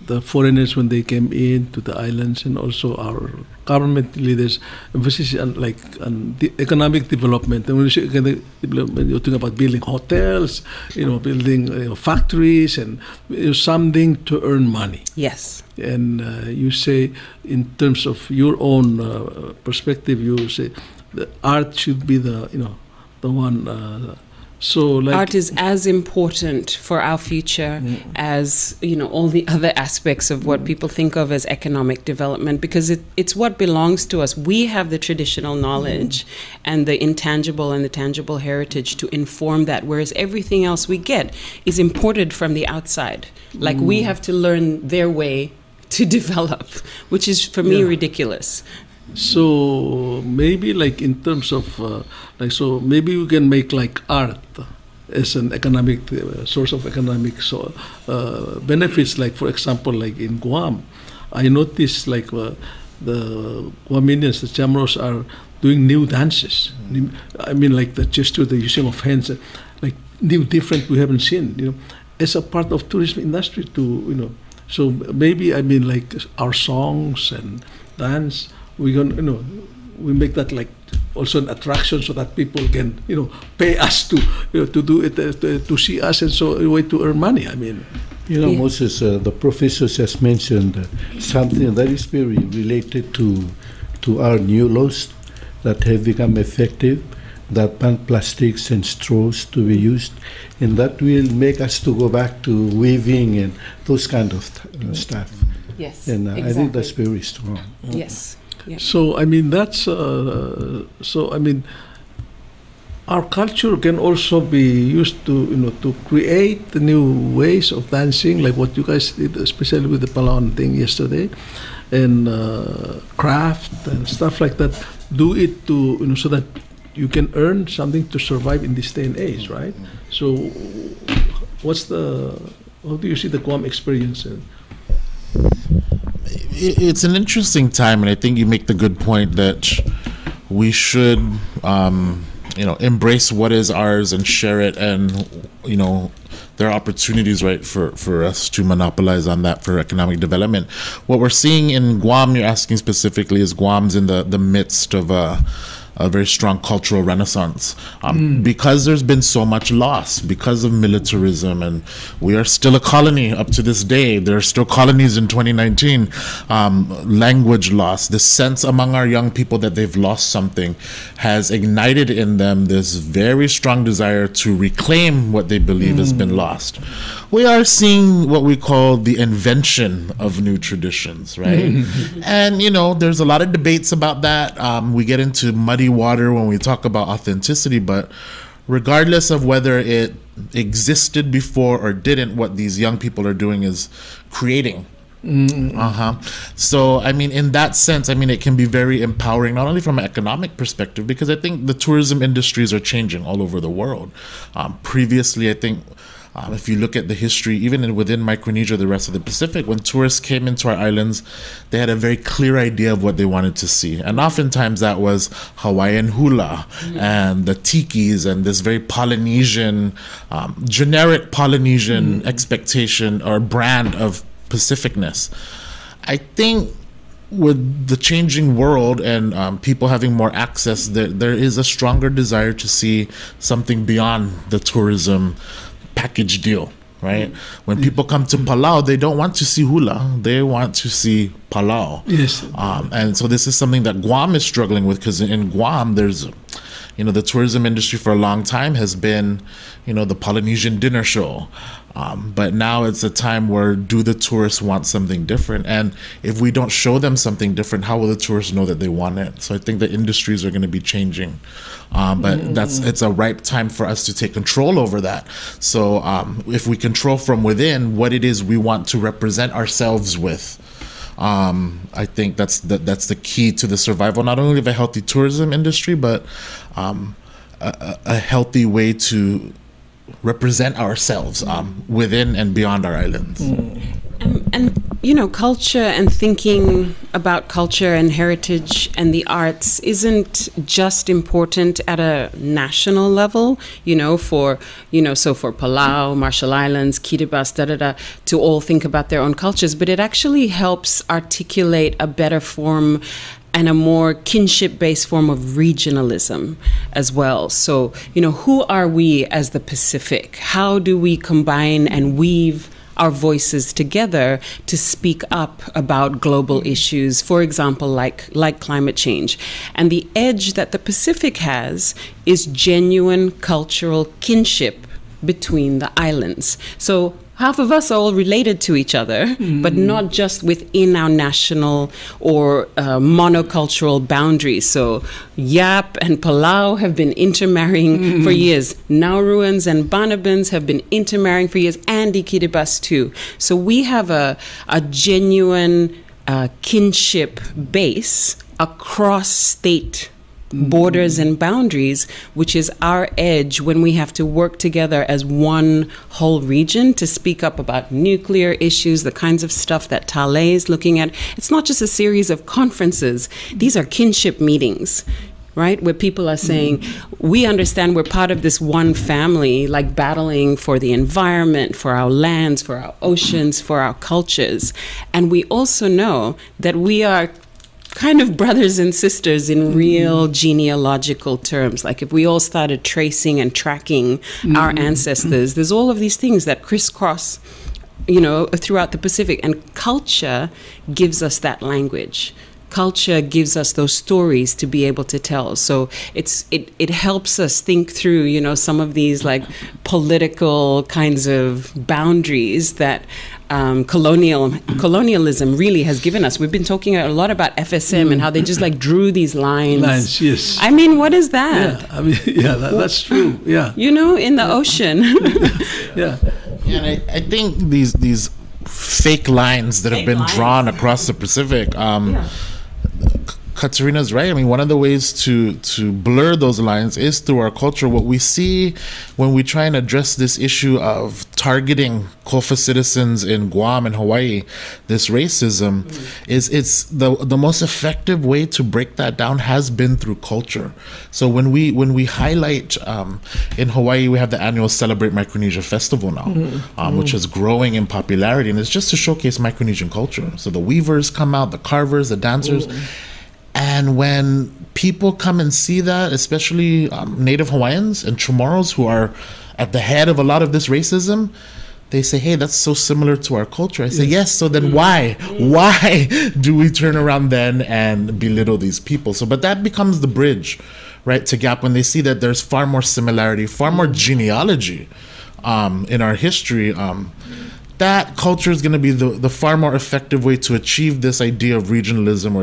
the foreigners when they came in to the islands, and also our government leaders emphasis on the economic development. And when you say economic development, you're talking about building hotels, building factories, and something to earn money. Yes. And you say, in terms of your own perspective, you say the art should be the one. So art is as important for our future as all the other aspects of what people think of as economic development, because it's what belongs to us. We have the traditional knowledge and the intangible and the tangible heritage to inform that, whereas everything else we get is imported from the outside. Like we have to learn their way to develop, which is for me ridiculous. So maybe in terms of so maybe we can make art as an economic source of economic benefits. For example, in Guam, I noticed the Guaminians, the Chamorros, are doing new dances. I mean, the gesture, the using of hands, new, different we haven't seen. As a part of tourism industry to So maybe our songs and dance, we make that also an attraction, so that people can pay us to do it, to see us, and so a way to earn money. I mean, Moses, the professor has mentioned something that is very related to our new laws that have become effective, that ban plastics and straws to be used, and that will make us to go back to weaving and those kind of stuff. Yes, and exactly. I think that's very strong. Yes. Yeah. So I mean that's our culture can also be used to to create new ways of dancing, like what you guys did, especially with the Palawan thing yesterday, and craft and stuff like that. Do it to so that you can earn something to survive in this day and age, right? So how do you see the Guam experience? It's an interesting time, and I think you make the good point that we should, embrace what is ours and share it, and there are opportunities, right, for us to monopolize on that for economic development. What we're seeing in Guam, you're asking specifically, is Guam's in the midst of a very strong cultural renaissance, because there's been so much loss because of militarism, and we are still a colony up to this day. There are still colonies in 2019. Language loss, this sense among our young people that they've lost something, has ignited in them this very strong desire to reclaim what they believe has been lost. We are seeing what we call the invention of new traditions, right? And there's a lot of debates about that. We get into muddy water when we talk about authenticity, but regardless of whether it existed before or didn't, what these young people are doing is creating. So, in that sense, it can be very empowering, not only from an economic perspective, because I think the tourism industries are changing all over the world. Previously, I think, if you look at the history, even within Micronesia, the rest of the Pacific, when tourists came into our islands, they had a very clear idea of what they wanted to see. And oftentimes that was Hawaiian hula and the tikis and this very Polynesian, generic Polynesian expectation or brand of Pacificness. I think with the changing world and people having more access, there is a stronger desire to see something beyond the tourism package deal, right? When people come to Palau, they don't want to see hula, they want to see Palau. Yes. And so this is something that Guam is struggling with, because in Guam there's the tourism industry for a long time has been the Polynesian dinner show, but now it's a time where do the tourists want something different, and if we don't show them something different, how will the tourists know that they want it? So I think the industries are going to be changing, but it's a ripe time for us to take control over that. So if we control from within what it is we want to represent ourselves with, I think that's the key to the survival, not only of a healthy tourism industry, but a healthy way to represent ourselves within and beyond our islands. And culture and thinking about culture and heritage and the arts isn't just important at a national level, for Palau, Marshall Islands, Kiribati, to all think about their own cultures, but it actually helps articulate a better form and a more kinship-based form of regionalism as well. So, who are we as the Pacific? How do we combine and weave our voices together to speak up about global issues, for example, like climate change? And the edge that the Pacific has is genuine cultural kinship between the islands. So half of us are all related to each other, but not just within our national or monocultural boundaries. So Yap and Palau have been intermarrying for years. Nauruans and Banabans have been intermarrying for years, and Kiribati too. So we have a genuine kinship base across state borders and boundaries, which is our edge when we have to work together as one whole region to speak up about nuclear issues, the kinds of stuff that Talei is looking at. It's not just a series of conferences. These are kinship meetings, right? Where people are saying, we understand we're part of this one family, like battling for the environment, for our lands, for our oceans, for our cultures. And we also know that we are kind of brothers and sisters in real genealogical terms. Like if we all started tracing and tracking our ancestors, there's all of these things that crisscross, throughout the Pacific. And culture gives us that language. Culture gives us those stories to be able to tell. So it helps us think through, some of these like political kinds of boundaries that colonialism really has given us. We've been talking a lot about FSM and how they just like drew these lines. Yes. I mean, what is that? Yeah, that's true. Yeah. In the ocean. Yeah. And I think these fake lines that have been drawn across the Pacific. Katerina's right. I mean, one of the ways to blur those lines is through our culture. What we see when we try and address this issue of targeting Kofa citizens in Guam and Hawaii, this racism, is it's the most effective way to break that down has been through culture. So when we highlight in Hawaii, we have the annual Celebrate Micronesia Festival now, which is growing in popularity, and it's just to showcase Micronesian culture. So the weavers come out, the carvers, the dancers. And when people come and see that, especially Native Hawaiians and Chamorros who are at the head of a lot of this racism, they say, hey, that's so similar to our culture. I say, yes, so then why do we turn around then and belittle these people? So, but that becomes the bridge, right, to gap when they see that there's far more similarity, far more genealogy in our history. That culture is going to be the far more effective way to achieve this idea of regionalism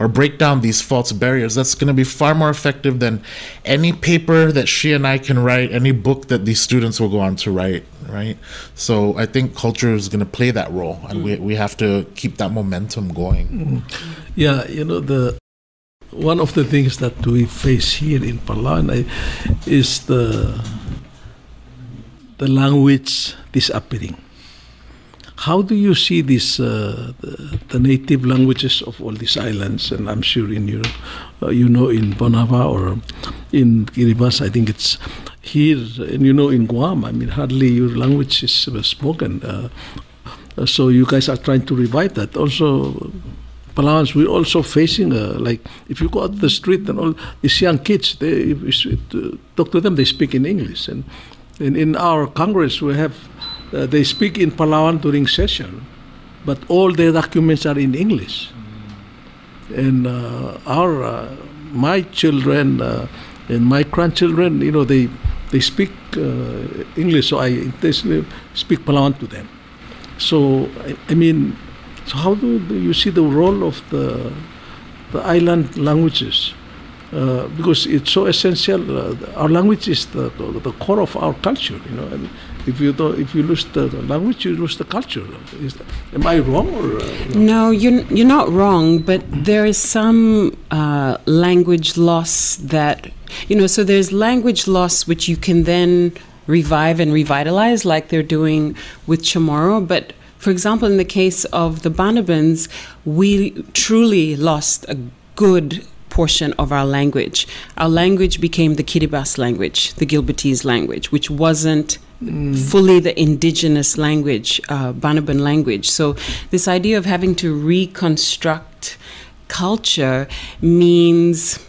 or break down these false barriers. That's going to be far more effective than any paper that she and I can write, any book that these students will go on to write, right? So I think culture is going to play that role, and we have to keep that momentum going. Yeah, one of the things that we face here in Palau is the language disappearing. How do you see this, the native languages of all these islands? And I'm sure in Europe, in Manoa or in Kiribati, I think it's here, and in Guam, I mean, hardly your language is spoken. So you guys are trying to revive that. Also, Palauans, we're also facing, like, if you go out the street and all these young kids, if you talk to them, they speak in English. And in our Congress, we have they speak in Palauan during session, but all their documents are in English. And my children and my grandchildren, they speak English, so I intentionally speak Palauan to them. So so how do you see the role of the island languages? Because it's so essential. Our language is the core of our culture. And if you lose the language, you lose the culture. Am I wrong? Or no, you're not wrong. But there is some language loss that So there's language loss which you can then revive and revitalize, like they're doing with Chamorro. But For example, in the case of the Banabans, we truly lost a good portion of our language. Our language became the Kiribati language, the Gilbertese language, which wasn't fully the indigenous language, Banaban language. So this idea of having to reconstruct culture means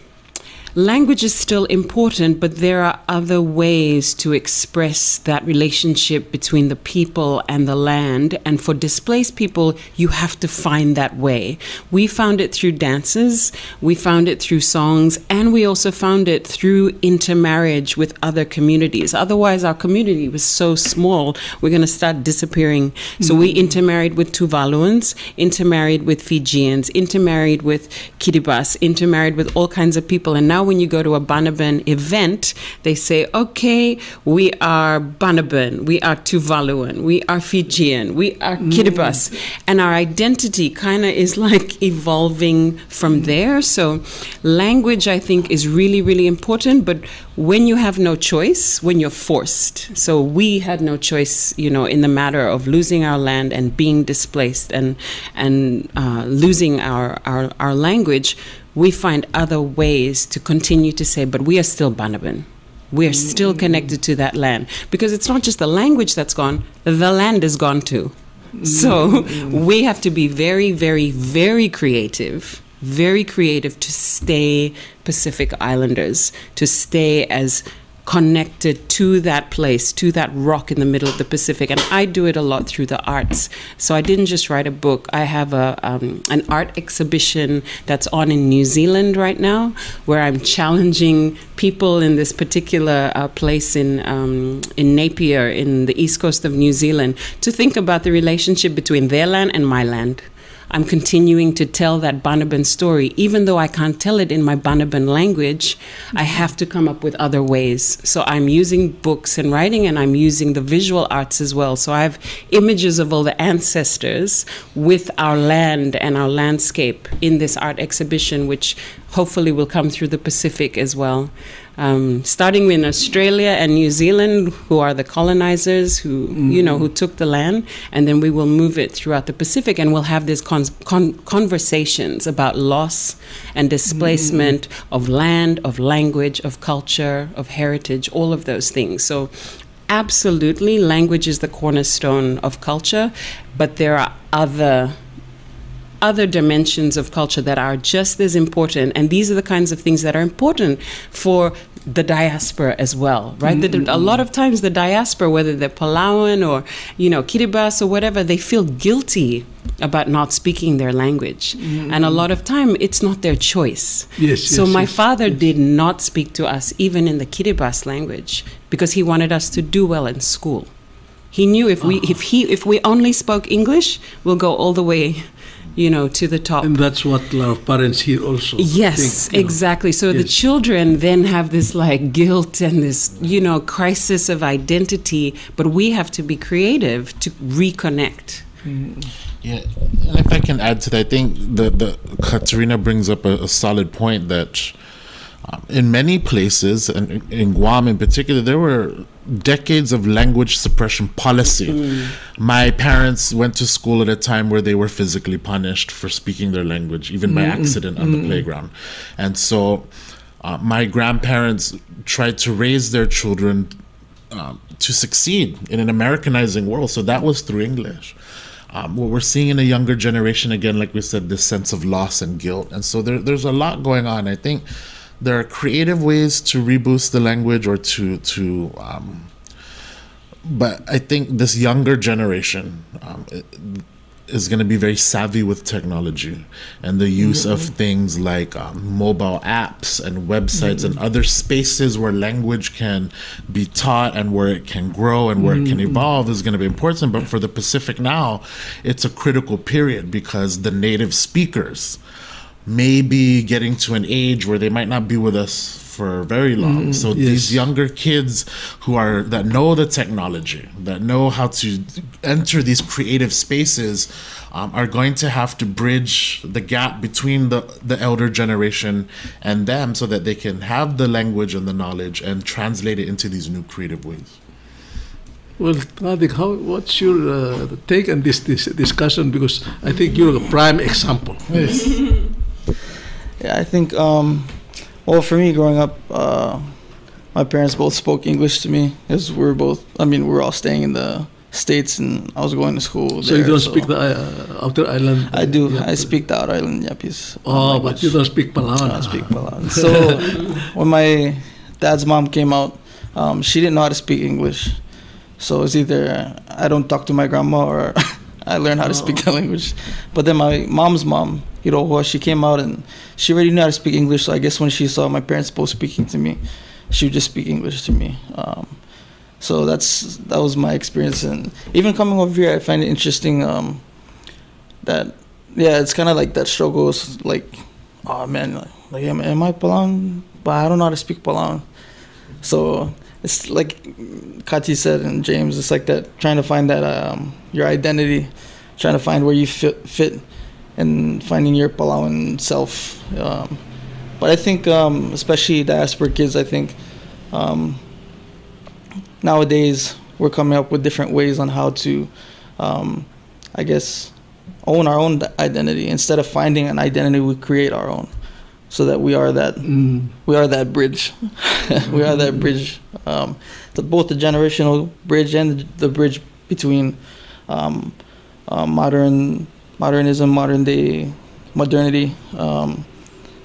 language is still important, but there are other ways to express that relationship between the people and the land. And for displaced people, you have to find that way. We found it through dances, we found it through songs, and we also found it through intermarriage with other communities. Otherwise, our community was so small, we're going to start disappearing. So we intermarried with Tuvaluans, intermarried with Fijians, intermarried with Kiribati, intermarried with all kinds of people. And now when you go to a Banaban event, they say, okay, we are Banaban, we are Tuvaluan, we are Fijian, we are Kiribati. And our identity kind of is like evolving from there. So language, I think, is really, really important. But when you have no choice, when you're forced. So we had no choice, in the matter of losing our land and being displaced and losing our language. We find other ways to continue to say, but we are still Banaban. We are still connected to that land. Because it's not just the language that's gone, the land is gone too. So we have to be very, very, very creative to stay Pacific Islanders, to stay as connected to that place, to that rock in the middle of the Pacific. And I do it a lot through the arts. So I didn't just write a book. I have an art exhibition that's on in New Zealand right now, where I'm challenging people in this particular place in Napier, in the east coast of New Zealand, to think about the relationship between their land and my land. I'm continuing to tell that Banaban story. Even though I can't tell it in my Banaban language, I have to come up with other ways. So I'm using books and writing, and I'm using the visual arts as well. So I have images of all the ancestors with our land and our landscape in this art exhibition, which hopefully will come through the Pacific as well. Starting in Australia and New Zealand, who are the colonizers who took the land, and then we will move it throughout the Pacific, and we'll have these conversations about loss and displacement of land, of language, of culture, of heritage, all of those things. So absolutely, language is the cornerstone of culture, but there are other dimensions of culture that are just as important, and these are the kinds of things that are important for the diaspora as well, right? A lot of times the diaspora, whether they're Palauan or Kiribati or whatever, they feel guilty about not speaking their language, and a lot of time it's not their choice. So my father did not speak to us even in the Kiribati language because he wanted us to do well in school. He knew if we only spoke English, we'll go all the way to the top. And that's what a lot of parents here also think, exactly. So the children then have this guilt and this, crisis of identity, but we have to be creative to reconnect. Yeah, and if I can add to that, I think the Katerina brings up a solid point that in many places, and in Guam in particular, there were decades of language suppression policy. My parents went to school at a time where they were physically punished for speaking their language, even by accident on the playground. And so my grandparents tried to raise their children to succeed in an Americanizing world. So that was through English. What we're seeing in a younger generation, again, like we said, this sense of loss and guilt. And so there's a lot going on. I think there are creative ways to reboost the language or but I think this younger generation is going to be very savvy with technology and the use of things like mobile apps and websites and other spaces where language can be taught and where it can grow and where it can evolve is going to be important. But for the Pacific now, it's a critical period because the native speakers may be getting to an age where they might not be with us for very long. So these younger kids that know the technology, that know how to enter these creative spaces, are going to have to bridge the gap between the elder generation and them so that they can have the language and the knowledge and translate it into these new creative ways. Well, Nadik, what's your take on this discussion? Because I think you're a prime example. Yes. Yeah, I think, well, for me growing up, my parents both spoke English to me, because we were all staying in the States, and I was going to school so there. You don't speak the outer island? I do. Yapis. I speak the outer island Yapis. Oh, but you don't speak Palawan. I speak Palawan. So when my dad's mom came out, she didn't know how to speak English. So it's either I don't talk to my grandma or I learn how to speak the language. But then my mom's mom, she came out and she already knew how to speak English. So I guess when she saw my parents both speaking to me, she would just speak English to me. So that was my experience. And even coming over here, I find it interesting that, it's kind of like that struggle. It's like, oh man, like am I Palawan? But I don't know how to speak Palawan. So it's like Kati said and James, it's like that, trying to find that your identity, trying to find where you fit and finding your Palawan self. But I think, especially diaspora kids, I think nowadays we're coming up with different ways on how to, I guess, own our own identity. Instead of finding an identity, we create our own, so that we are that bridge. We are that bridge, both the generational bridge and the bridge between modernism, modern day modernity,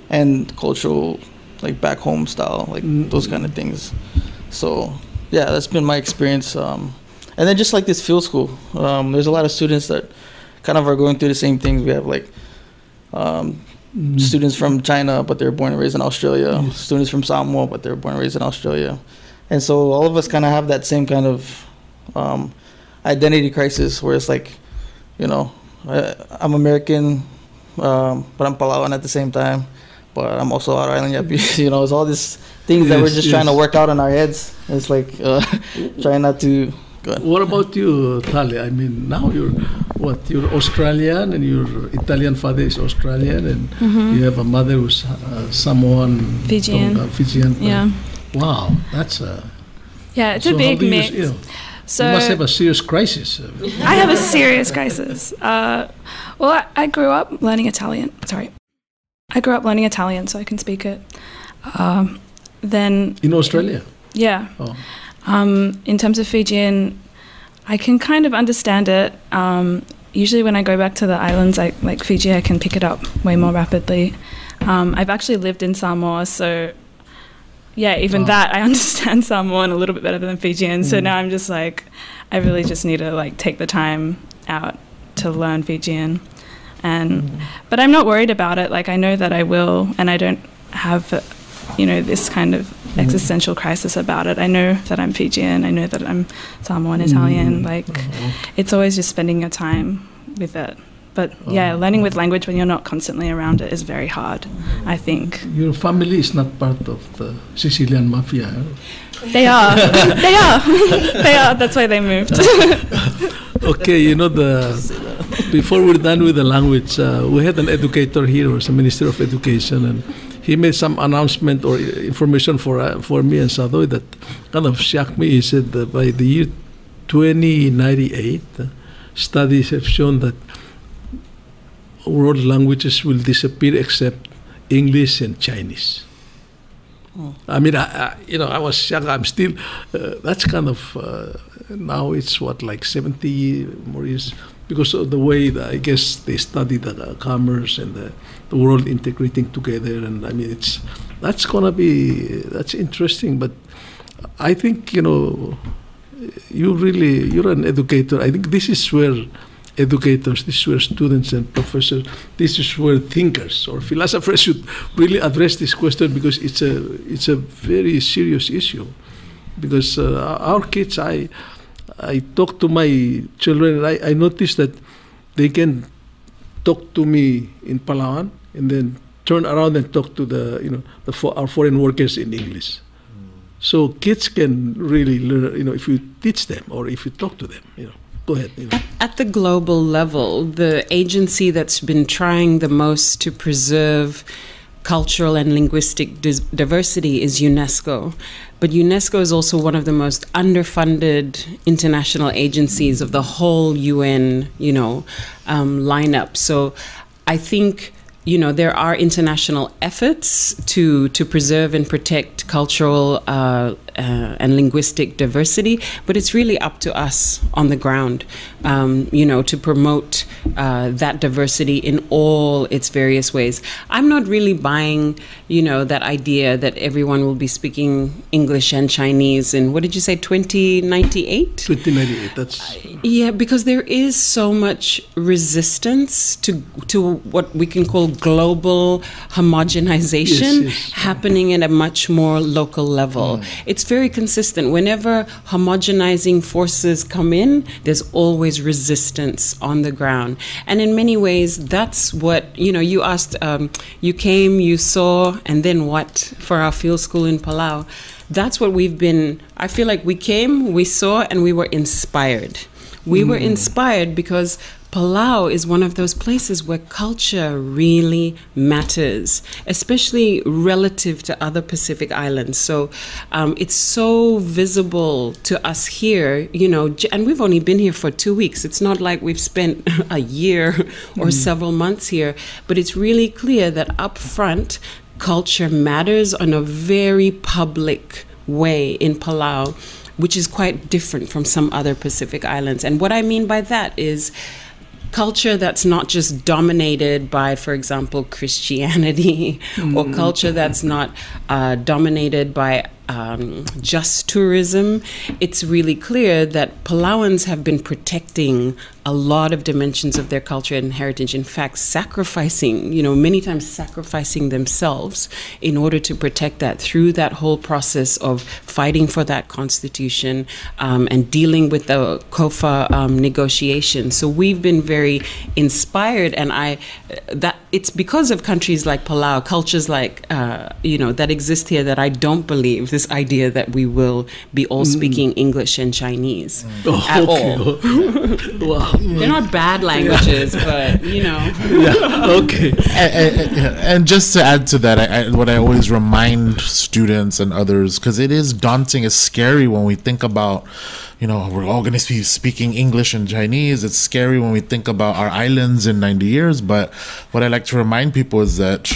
and cultural, like back home style, like those kind of things. So yeah, that's been my experience. And then just like this field school, there's a lot of students that kind of are going through the same things. We have like students from China, but they're born and raised in Australia. Yes. Students from Samoa, but they're born and raised in Australia. And so all of us kind of have that same kind of identity crisis, where it's like, I'm American, but I'm Palawan at the same time, but I'm also outer island Yapi. It's all these things that we're just trying to work out in our heads. It's like trying not to. What about you, Talei? I mean, now you're Australian, and your Italian father is Australian, and you have a mother who's Samoan, Fijian. Yeah. Wow, that's a. Yeah, it's a big mix. So you must have a serious crisis. I have a serious crisis. Well, I grew up learning Italian. Sorry, I grew up learning Italian, so I can speak it. Then in Australia. Yeah. Oh. In terms of Fijian, I can kind of understand it. Usually when I go back to the islands, like Fiji, I can pick it up way more rapidly. I've actually lived in Samoa, so yeah, even that, I understand Samoan a little bit better than Fijian. So now I'm just like, I really just need to like take the time out to learn Fijian. But I'm not worried about it. Like, I know that I will, and I don't have, this kind of existential crisis about it. I know that I'm Fijian. I know that I'm Samoan, Italian. It's always just spending your time with it. But yeah, learning with language when you're not constantly around it is very hard, I think. Your family is not part of the Sicilian mafia. They are. They are. They are. That's why they moved. Okay, before we're done with the language, we had an educator here, who was a Minister of Education, and he made some announcement or information for me and Sadoy that kind of shocked me. He said that by the year 2098, studies have shown that world languages will disappear except English and Chinese. I mean, I was shocked. I'm still, that's kind of, now it's like 70 more years, because of the way that I guess they study the commerce and the world integrating together. And I mean, that's interesting. But I think, you're an educator. I think this is where educators, this is where students and professors, this is where thinkers or philosophers should really address this question, because it's a very serious issue. Because our kids, I talk to my children, and I notice that they can talk to me in Palawan and then turn around and talk to our foreign workers in English. So kids can really learn, if you teach them or if you talk to them, Go ahead. At the global level, the agency that's been trying the most to preserve cultural and linguistic diversity is UNESCO. But UNESCO is also one of the most underfunded international agencies of the whole UN, lineup. So I think, there are international efforts to preserve and protect cultural and linguistic diversity, but it's really up to us on the ground, to promote that diversity in all its various ways. I'm not really buying, that idea that everyone will be speaking English and Chinese in, what did you say, 2098? 2098, that's... Yeah, because there is so much resistance to what we can call global homogenization happening at a much more local level. It's very consistent. Whenever homogenizing forces come in, there's always resistance on the ground. And in many ways, that's what, you asked, you came, you saw, and then what for our field school in Palau? That's what we've been, I feel like we came, we saw, and we were inspired. We were inspired because Palau is one of those places where culture really matters, especially relative to other Pacific islands. So it's so visible to us here, and we've only been here for 2 weeks. It's not like we've spent a year or several months here, but it's really clear that up front, culture matters on a very public way in Palau, which is quite different from some other Pacific islands. And what I mean by that is culture that's not just dominated by, for example, Christianity, or culture that's not dominated by just tourism. It's really clear that Palauans have been protecting a lot of dimensions of their culture and heritage. In fact, sacrificing, many times sacrificing themselves in order to protect that through that whole process of fighting for that constitution and dealing with the COFA negotiations. So we've been very inspired, and that it's because of countries like Palau, cultures like that exist here, that I don't believe this idea that we will be all speaking English and Chinese at all. Wow. They're not bad languages, but Okay. And just to add to that, what I always remind students and others, because it is daunting, it's scary when we think about, we're all going to be speaking English and Chinese. It's scary when we think about our islands in 90 years. But what I like to remind people is that,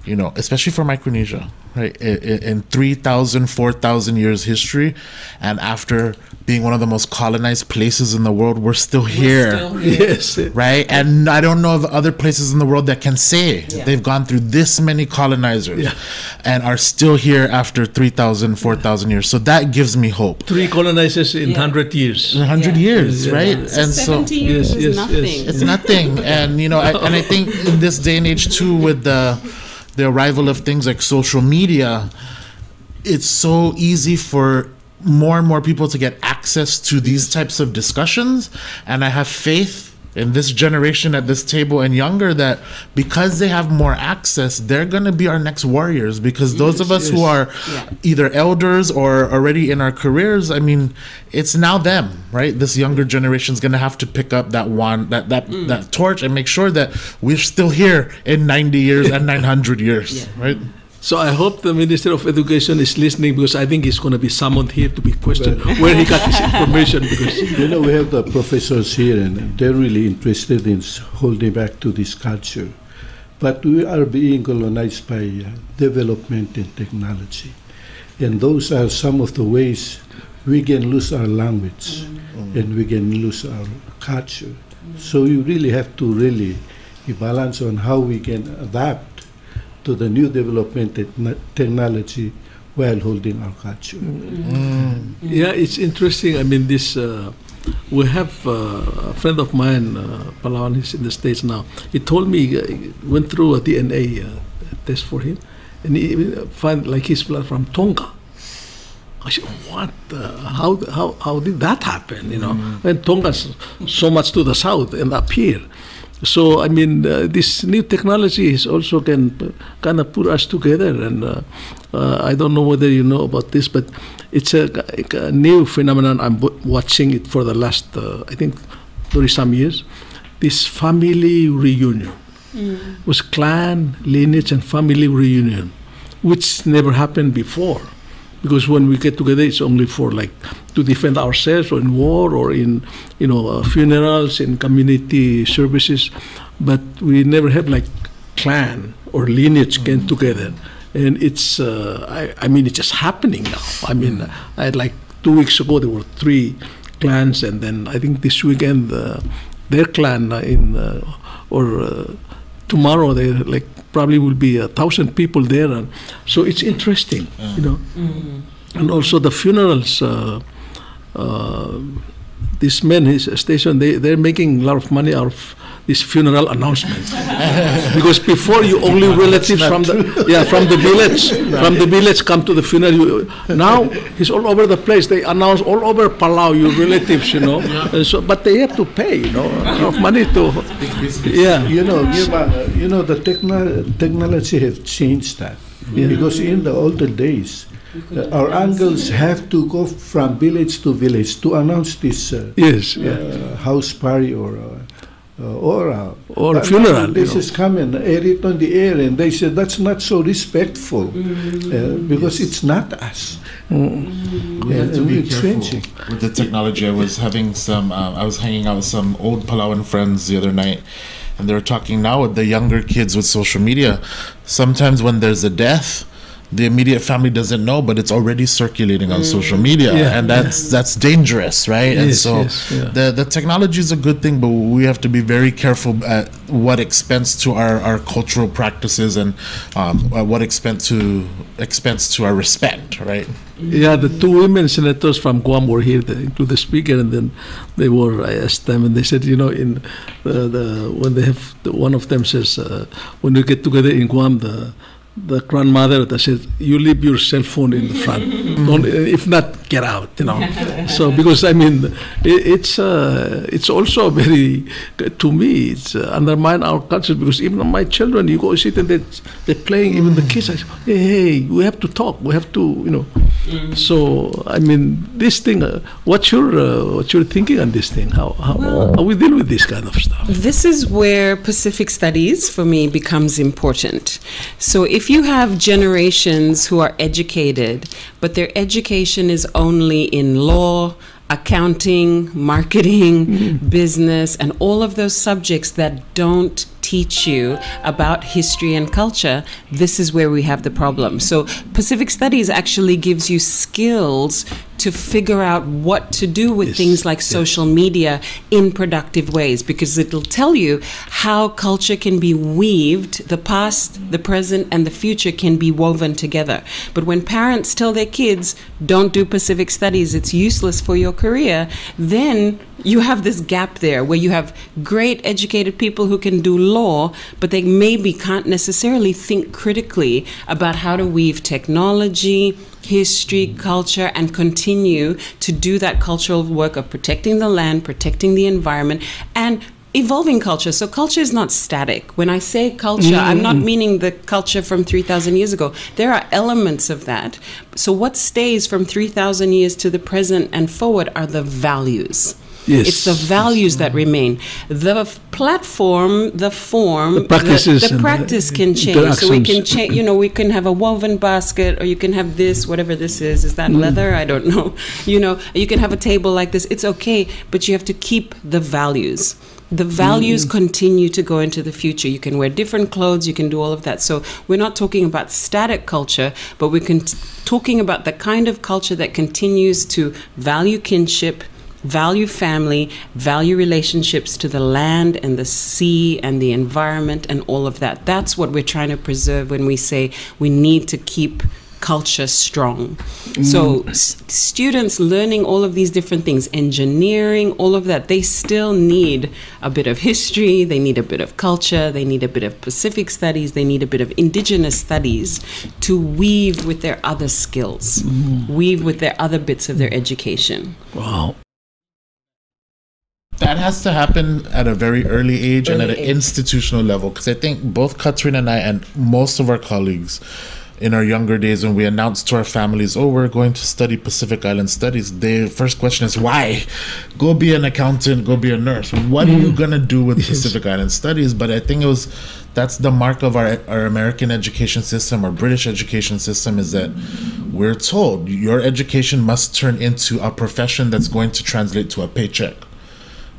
especially for Micronesia, right, in 3,000, 4,000 years history, and after being one of the most colonized places in the world, we're still here. Yes. Right? And I don't know of other places in the world that can say they've gone through this many colonizers and are still here after 3,000, 4,000 years. So that gives me hope. 3 colonizers in 100 years. 100 years, right? And 70 years is nothing. It's nothing. And, I think in this day and age, too, with the arrival of things like social media, it's so easy for more and more people to get access to these types of discussions. And I have faith in this generation at this table and younger that because they have more access, they're going to be our next warriors. Because those of us who are either elders or already in our careers, I mean, it's now them, right? This younger generation is going to have to pick up that torch and make sure that we're still here in 90 years and 900 years, right? So I hope the Minister of Education is listening, because I think he's going to be summoned here to be questioned where he got his information. Because we have the professors here, and they're really interested in holding back to this culture. But we are being colonized by development and technology, and those are some of the ways we can lose our language and we can lose our culture. So you really have to balance on how we can adapt to the new development technology while holding our culture. Yeah, it's interesting. I mean, this we have a friend of mine, Palawan, he's in the States now. He told me he went through a DNA test for him, and he found like he's from Tonga. I said, what? How did that happen? And Tonga's so much to the south and up here. So, I mean, this new technology is also can kind of put us together. And I don't know whether you know about this, but it's a new phenomenon. I'm watching it for the last, I think, 30-some years. This family reunion. It was clan, lineage, and family reunion, which never happened before. Because when we get together, it's only for like to defend ourselves, or in war, or in funerals, in community services, but we never have like clan or lineage came together, and it's I mean it's just happening now. I mean, I had like 2 weeks ago there were 3 clans, and then I think this weekend their clan tomorrow they like probably will be 1,000 people there, and so it's interesting, And also the funerals. This man, his station, they're making a lot of money out of this funeral announcement. Because before you only relatives from the village come to the funeral. Now it's all over the place. They announce all over Palau your relatives, And so, but they have to pay, a lot of money to. Yeah. The technology has changed that. Because in the older days, our uncles have to go from village to village to announce this house party or a funeral. This is coming, air it on the air, and they said that's not so respectful because it's not us. We have to be careful with the technology. I was hanging out with some old Palauan friends the other night, and they were talking now with the younger kids with social media. Sometimes when there's a death, the immediate family doesn't know, but it's already circulating on social media, and that's dangerous, right? And so the technology is a good thing, but we have to be very careful at what expense to our cultural practices and at what expense to our respect, right? Yeah, the 2 women senators from Guam were here to the speaker, and then I asked them, and they said, in when they have one of them says, when we get together in Guam, the grandmother that says, you leave your cell phone in the front. Don't, if not, get out, So, because, I mean, it's also very, to me, it's undermine our culture, because even my children, you go sit and they're playing, even the kids, I say, hey, we have to talk, we have to, So, I mean, this thing, what's your thinking on this thing? How we deal with this kind of stuff? This is where Pacific Studies, for me, becomes important. So if you have generations who are educated, but their education is only in law, accounting, marketing, business, and all of those subjects that don't teach you about history and culture, this is where we have the problem. So Pacific Studies actually gives you skills to figure out what to do with things like social media in productive ways, because it'll tell you how culture can be weaved, the past, the present, and the future can be woven together. But when parents tell their kids, don't do Pacific Studies, it's useless for your career, then you have this gap there where you have great educated people who can do law, but they maybe can't necessarily think critically about how to weave technology, history, culture, and continue to do that cultural work of protecting the land, protecting the environment, and evolving culture. So culture is not static. When I say culture, I'm not meaning the culture from 3,000 years ago. There are elements of that. So what stays from 3,000 years to the present and forward are the values. Yes. It's the values that remain. The platform, the form, the practice can change. So we can change, we can have a woven basket, or you can have this, whatever this is. Is that leather? I don't know. You can have a table like this. It's okay, but you have to keep the values. The values continue to go into the future. You can wear different clothes, you can do all of that. So we're not talking about static culture, but we're talking about the kind of culture that continues to value kinship, value family, value relationships to the land and the sea and the environment and all of that. That's what we're trying to preserve when we say we need to keep culture strong. So students learning all of these different things, engineering, all of that, they still need a bit of history, they need a bit of culture, they need a bit of Pacific Studies, they need a bit of indigenous studies to weave with their other skills, weave with their other bits of their education. Wow. That has to happen at a very early age and at an institutional level, because I think both Katerina and I and most of our colleagues in our younger days when we announced to our families, oh, we're going to study Pacific Island Studies, their first question is, why? Go be an accountant, go be a nurse. What are you going to do with Pacific Island Studies? But I think that's the mark of our American education system, our British education system, is that we're told your education must turn into a profession that's going to translate to a paycheck.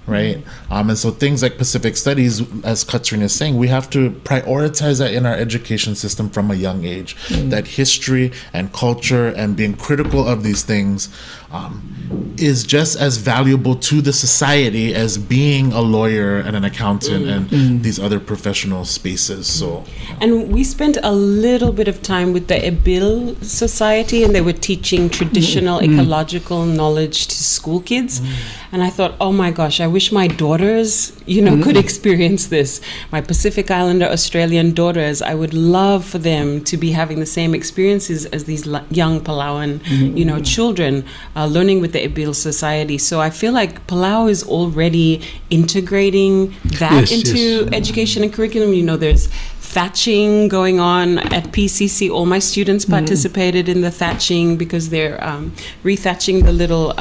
Right? And so things like Pacific Studies, as Katerina is saying, we have to prioritize that in our education system from a young age. That history and culture and being critical of these things is just as valuable to the society as being a lawyer and an accountant and these other professional spaces. So, and we spent a little bit of time with the Ebil Society, and they were teaching traditional ecological knowledge to school kids. And I thought, oh my gosh, I wish my daughters, could experience this. My Pacific Islander Australian daughters, I would love for them to be having the same experiences as these young Palauan, children, learning with the Ebil Society. So I feel like Palau is already integrating that into education and curriculum. There's thatching going on at PCC. All my students participated in the thatching because they're rethatching the little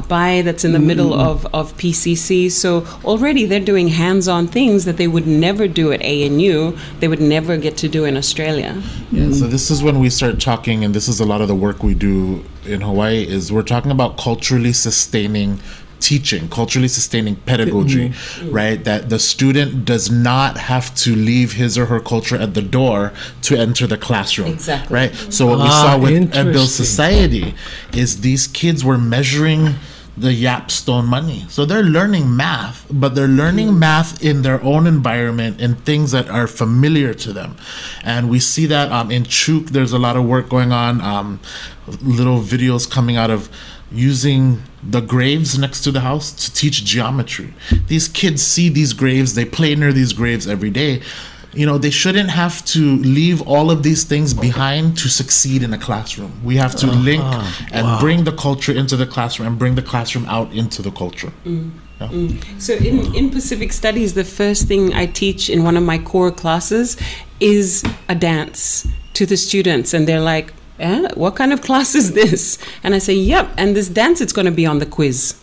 bai that's in the middle of PCC. So already they're doing hands-on things that they would never do at ANU, they would never get to do in Australia. Yeah, so this is when we start talking, and this is a lot of the work we do in Hawaii, is we're talking about culturally sustaining teaching, culturally sustaining pedagogy, right? That the student does not have to leave his or her culture at the door to enter the classroom. Exactly. Right? So what we saw with Ebil Society is these kids were measuring the Yapstone money. So they're learning math, but they're learning math in their own environment and things that are familiar to them. And we see that in Chuk, there's a lot of work going on, little videos coming out of using the graves next to the house to teach geometry. These kids see these graves, they play near these graves every day. They shouldn't have to leave all of these things behind to succeed in a classroom. We have to link and bring the culture into the classroom and bring the classroom out into the culture. So in Pacific Studies, the first thing I teach in one of my core classes is a dance to the students. And they're like, what kind of class is this? And I say, yep, and this dance, it's going to be on the quiz.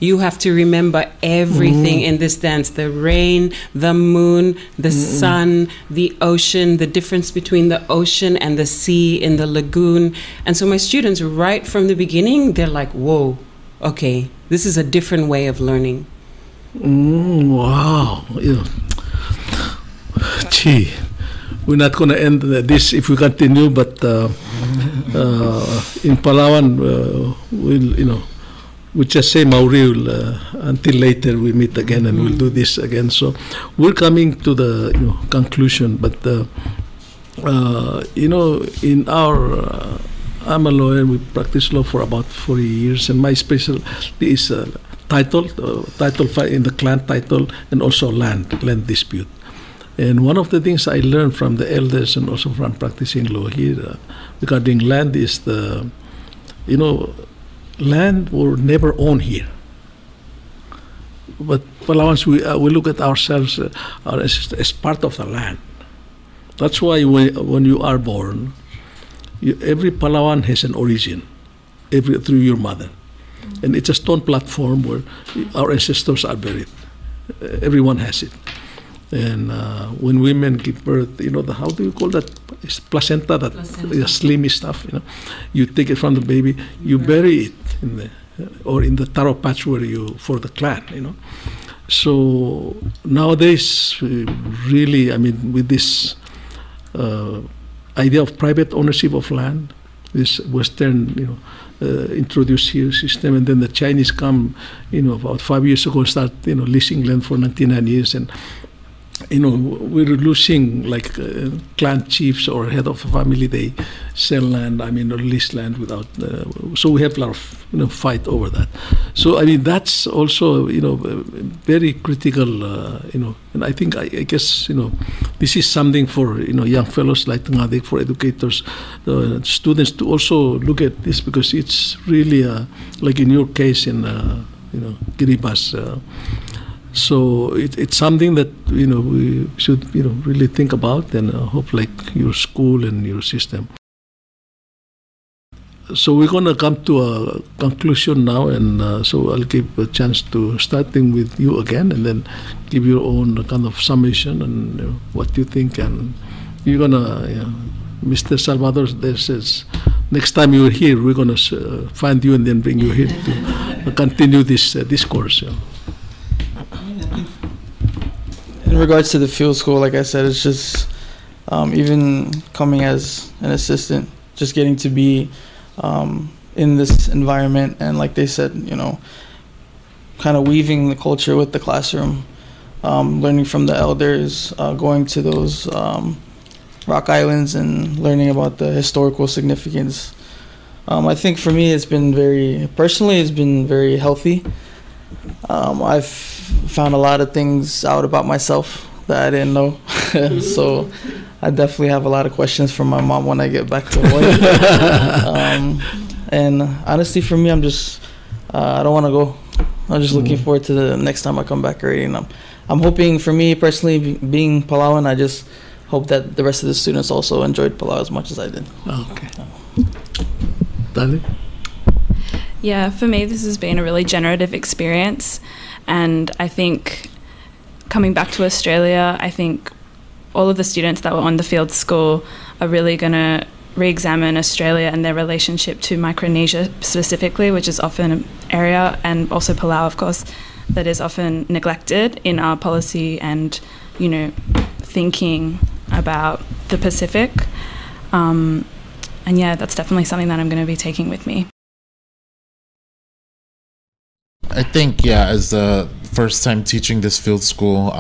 You have to remember everything in this dance: the rain, the moon, the sun, the ocean, the difference between the ocean and the sea in the lagoon. And so my students, right from the beginning, they're like, whoa, okay, this is a different way of learning. Wow. Gee, we're not going to end this if we continue, but in Palawan, we just say Mauriul until later we meet again and we'll do this again. So we're coming to the conclusion, but in our I'm a lawyer. We practice law for about 40 years, and my specialty is title in the clan title, and also land dispute. And one of the things I learned from the elders and also from practicing law here regarding land is land were never owned here. But Palawans, we look at ourselves as part of the land. That's why when you are born, every Palawan has an origin, through your mother. And it's a stone platform where our ancestors are buried. Everyone has it. And when women give birth, how do you call that? It's placenta, that slimy stuff. You take it from the baby, you bury it in the taro patch for the clan. So nowadays, really, with this idea of private ownership of land, this Western, introduced here system, and then the Chinese come, about 5 years ago, start, leasing land for 99 years, and we're losing clan chiefs or head of a family. They sell land, or lease land without. So we have a lot of fight over that. So that's also very critical. And I think I guess this is something for young fellows like Ngadik, for educators, students to also look at this, because it's really like in your case in Kiribati. So it's something that we should really think about, and hope like your school and your system. So we're going to come to a conclusion now, and so I'll give a chance to starting with you again, and then give your own kind of summation and what you think. And you're going to, Mr. Salvador says, next time you're here, we're going to find you and then bring you here to continue this discourse. In regards to the field school, like I said, it's just even coming as an assistant, just getting to be in this environment, and like they said, kind of weaving the culture with the classroom, learning from the elders, going to those rock islands and learning about the historical significance. I think for me, it's been very healthy. I've found a lot of things out about myself that I didn't know. So I definitely have a lot of questions from my mom when I get back to Hawaii. And honestly, for me, I don't want to go. I'm just looking forward to the next time I come back already. And I'm hoping, for me personally, being Palauan, I just hope that the rest of the students also enjoyed Palau as much as I did. Okay. Talei? Yeah, for me, this has been a really generative experience. And I think coming back to Australia, I think all of the students that were on the field school are really going to re-examine Australia and their relationship to Micronesia specifically, which is often an area, and also Palau, of course, that is often neglected in our policy and, thinking about the Pacific. And yeah, that's definitely something that I'm going to be taking with me. I think, as the first time teaching this field school,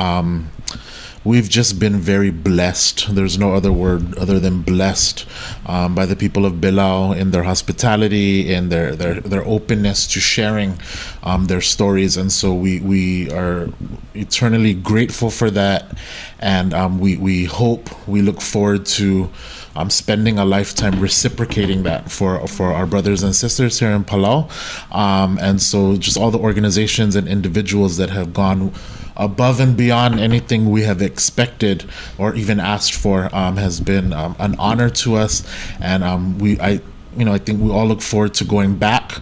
we've just been very blessed. There's no other word other than blessed by the people of Bilao in their hospitality and their openness to sharing their stories. And so we are eternally grateful for that. And we look forward to spending a lifetime reciprocating that for our brothers and sisters here in Palau. And so just all the organizations and individuals that have gone above and beyond anything we have expected or even asked for has been an honor to us. And I think we all look forward to going back,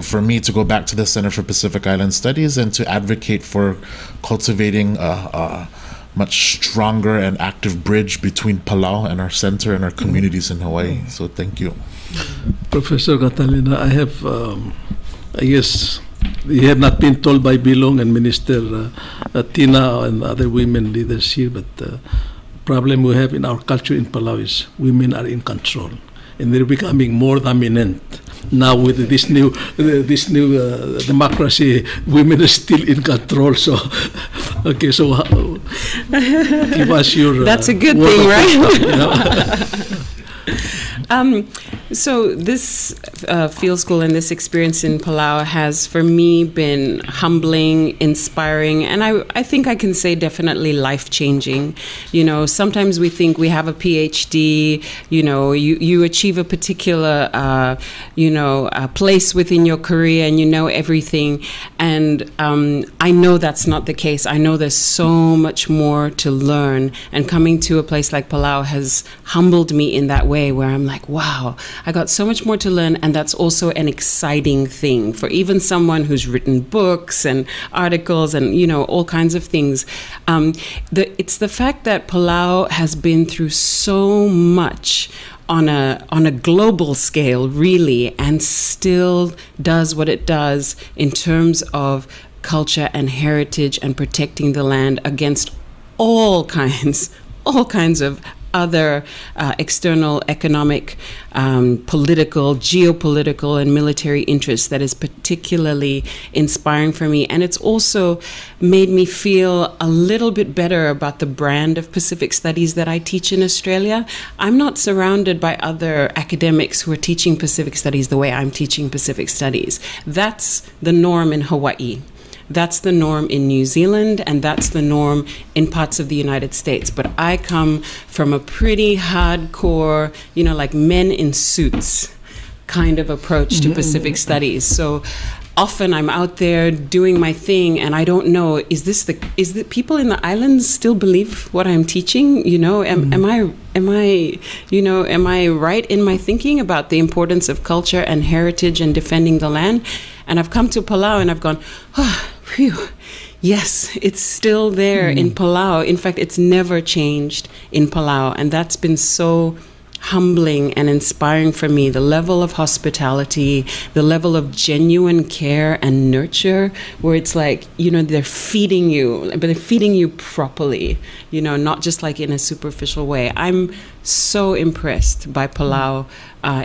for me to go back to the Center for Pacific Island Studies and to advocate for cultivating a much stronger and active bridge between Palau and our center and our communities in Hawaii. So thank you. Professor Katerina, I have, I guess, you have not been told by Bilong and Minister Tina and other women leaders here, but the problem we have in our culture in Palau is women are in control, and they're becoming more dominant. Now with this new democracy, women are still in control. So, okay, so give us your. That's a good thing, right? So this field school and this experience in Palau has, for me, been humbling, inspiring, and I think I can say definitely life-changing. Sometimes we think we have a PhD, you achieve a particular, place within your career and you know everything. And I know that's not the case. I know there's so much more to learn. And coming to a place like Palau has humbled me in that way, where I'm like, wow, I got so much more to learn, and that's also an exciting thing for even someone who's written books and articles and all kinds of things. It's the fact that Palau has been through so much on a global scale, really, and still does what it does in terms of culture and heritage and protecting the land against all kinds of other external economic, political, geopolitical, and military interests that is particularly inspiring for me. And it's also made me feel a little bit better about the brand of Pacific Studies that I teach in Australia. I'm not surrounded by other academics who are teaching Pacific Studies the way I'm teaching Pacific Studies. That's the norm in Hawaii. That's the norm in New Zealand, and that's the norm in parts of the United States. But I come from a pretty hardcore, like men in suits kind of approach to Pacific Studies. So often I'm out there doing my thing and I don't know, is the people in the islands still believe what I'm teaching? You know, am I right in my thinking about the importance of culture and heritage and defending the land? And I've come to Palau and I've gone, oh, phew. Yes, it's still there in Palau. In fact, it's never changed in Palau. And that's been so humbling and inspiring for me. The level of hospitality, the level of genuine care and nurture, where it's like, you know, they're feeding you, but they're feeding you properly, you know, not just like in a superficial way. I'm so impressed by Palau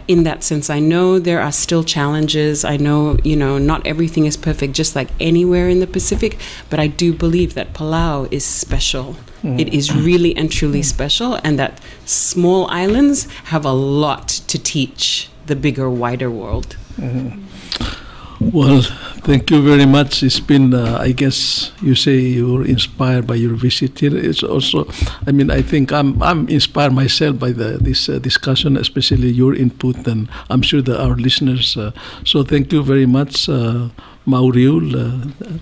in that sense. I know there are still challenges. I know, you know, not everything is perfect, just like anywhere in the Pacific, but I do believe that Palau is special. It is really and truly special, and that small islands have a lot to teach the bigger, wider world. Well, thank you very much. It's been, I guess you say you were inspired by your visit here. It's also, I mean, I think I'm inspired myself by this discussion, especially your input, and I'm sure that our listeners. So thank you very much, Mauriul.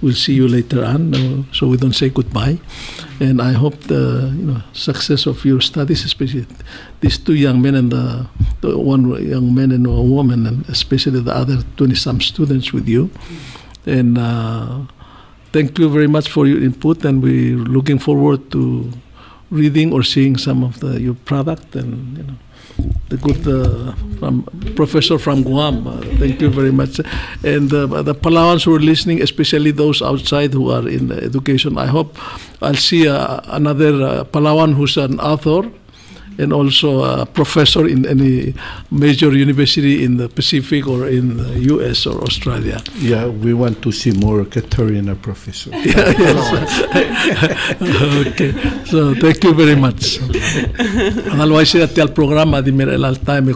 We'll see you later on, so we don't say goodbye. And I hope the success of your studies, especially these two young men and the one young man and a woman, and especially the other 20-some students with you. And thank you very much for your input, and we're looking forward to reading or seeing some of your product, and the good from professor from Guam. Thank you very much. And the Palauans who are listening, especially those outside who are in education, I hope I'll see another Palauan who's an author and also a professor in any major university in the Pacific or in the US or Australia. Yeah, we want to see more Katerina professor. Okay, so thank you very much. Otherwise, at the program, I did not time, I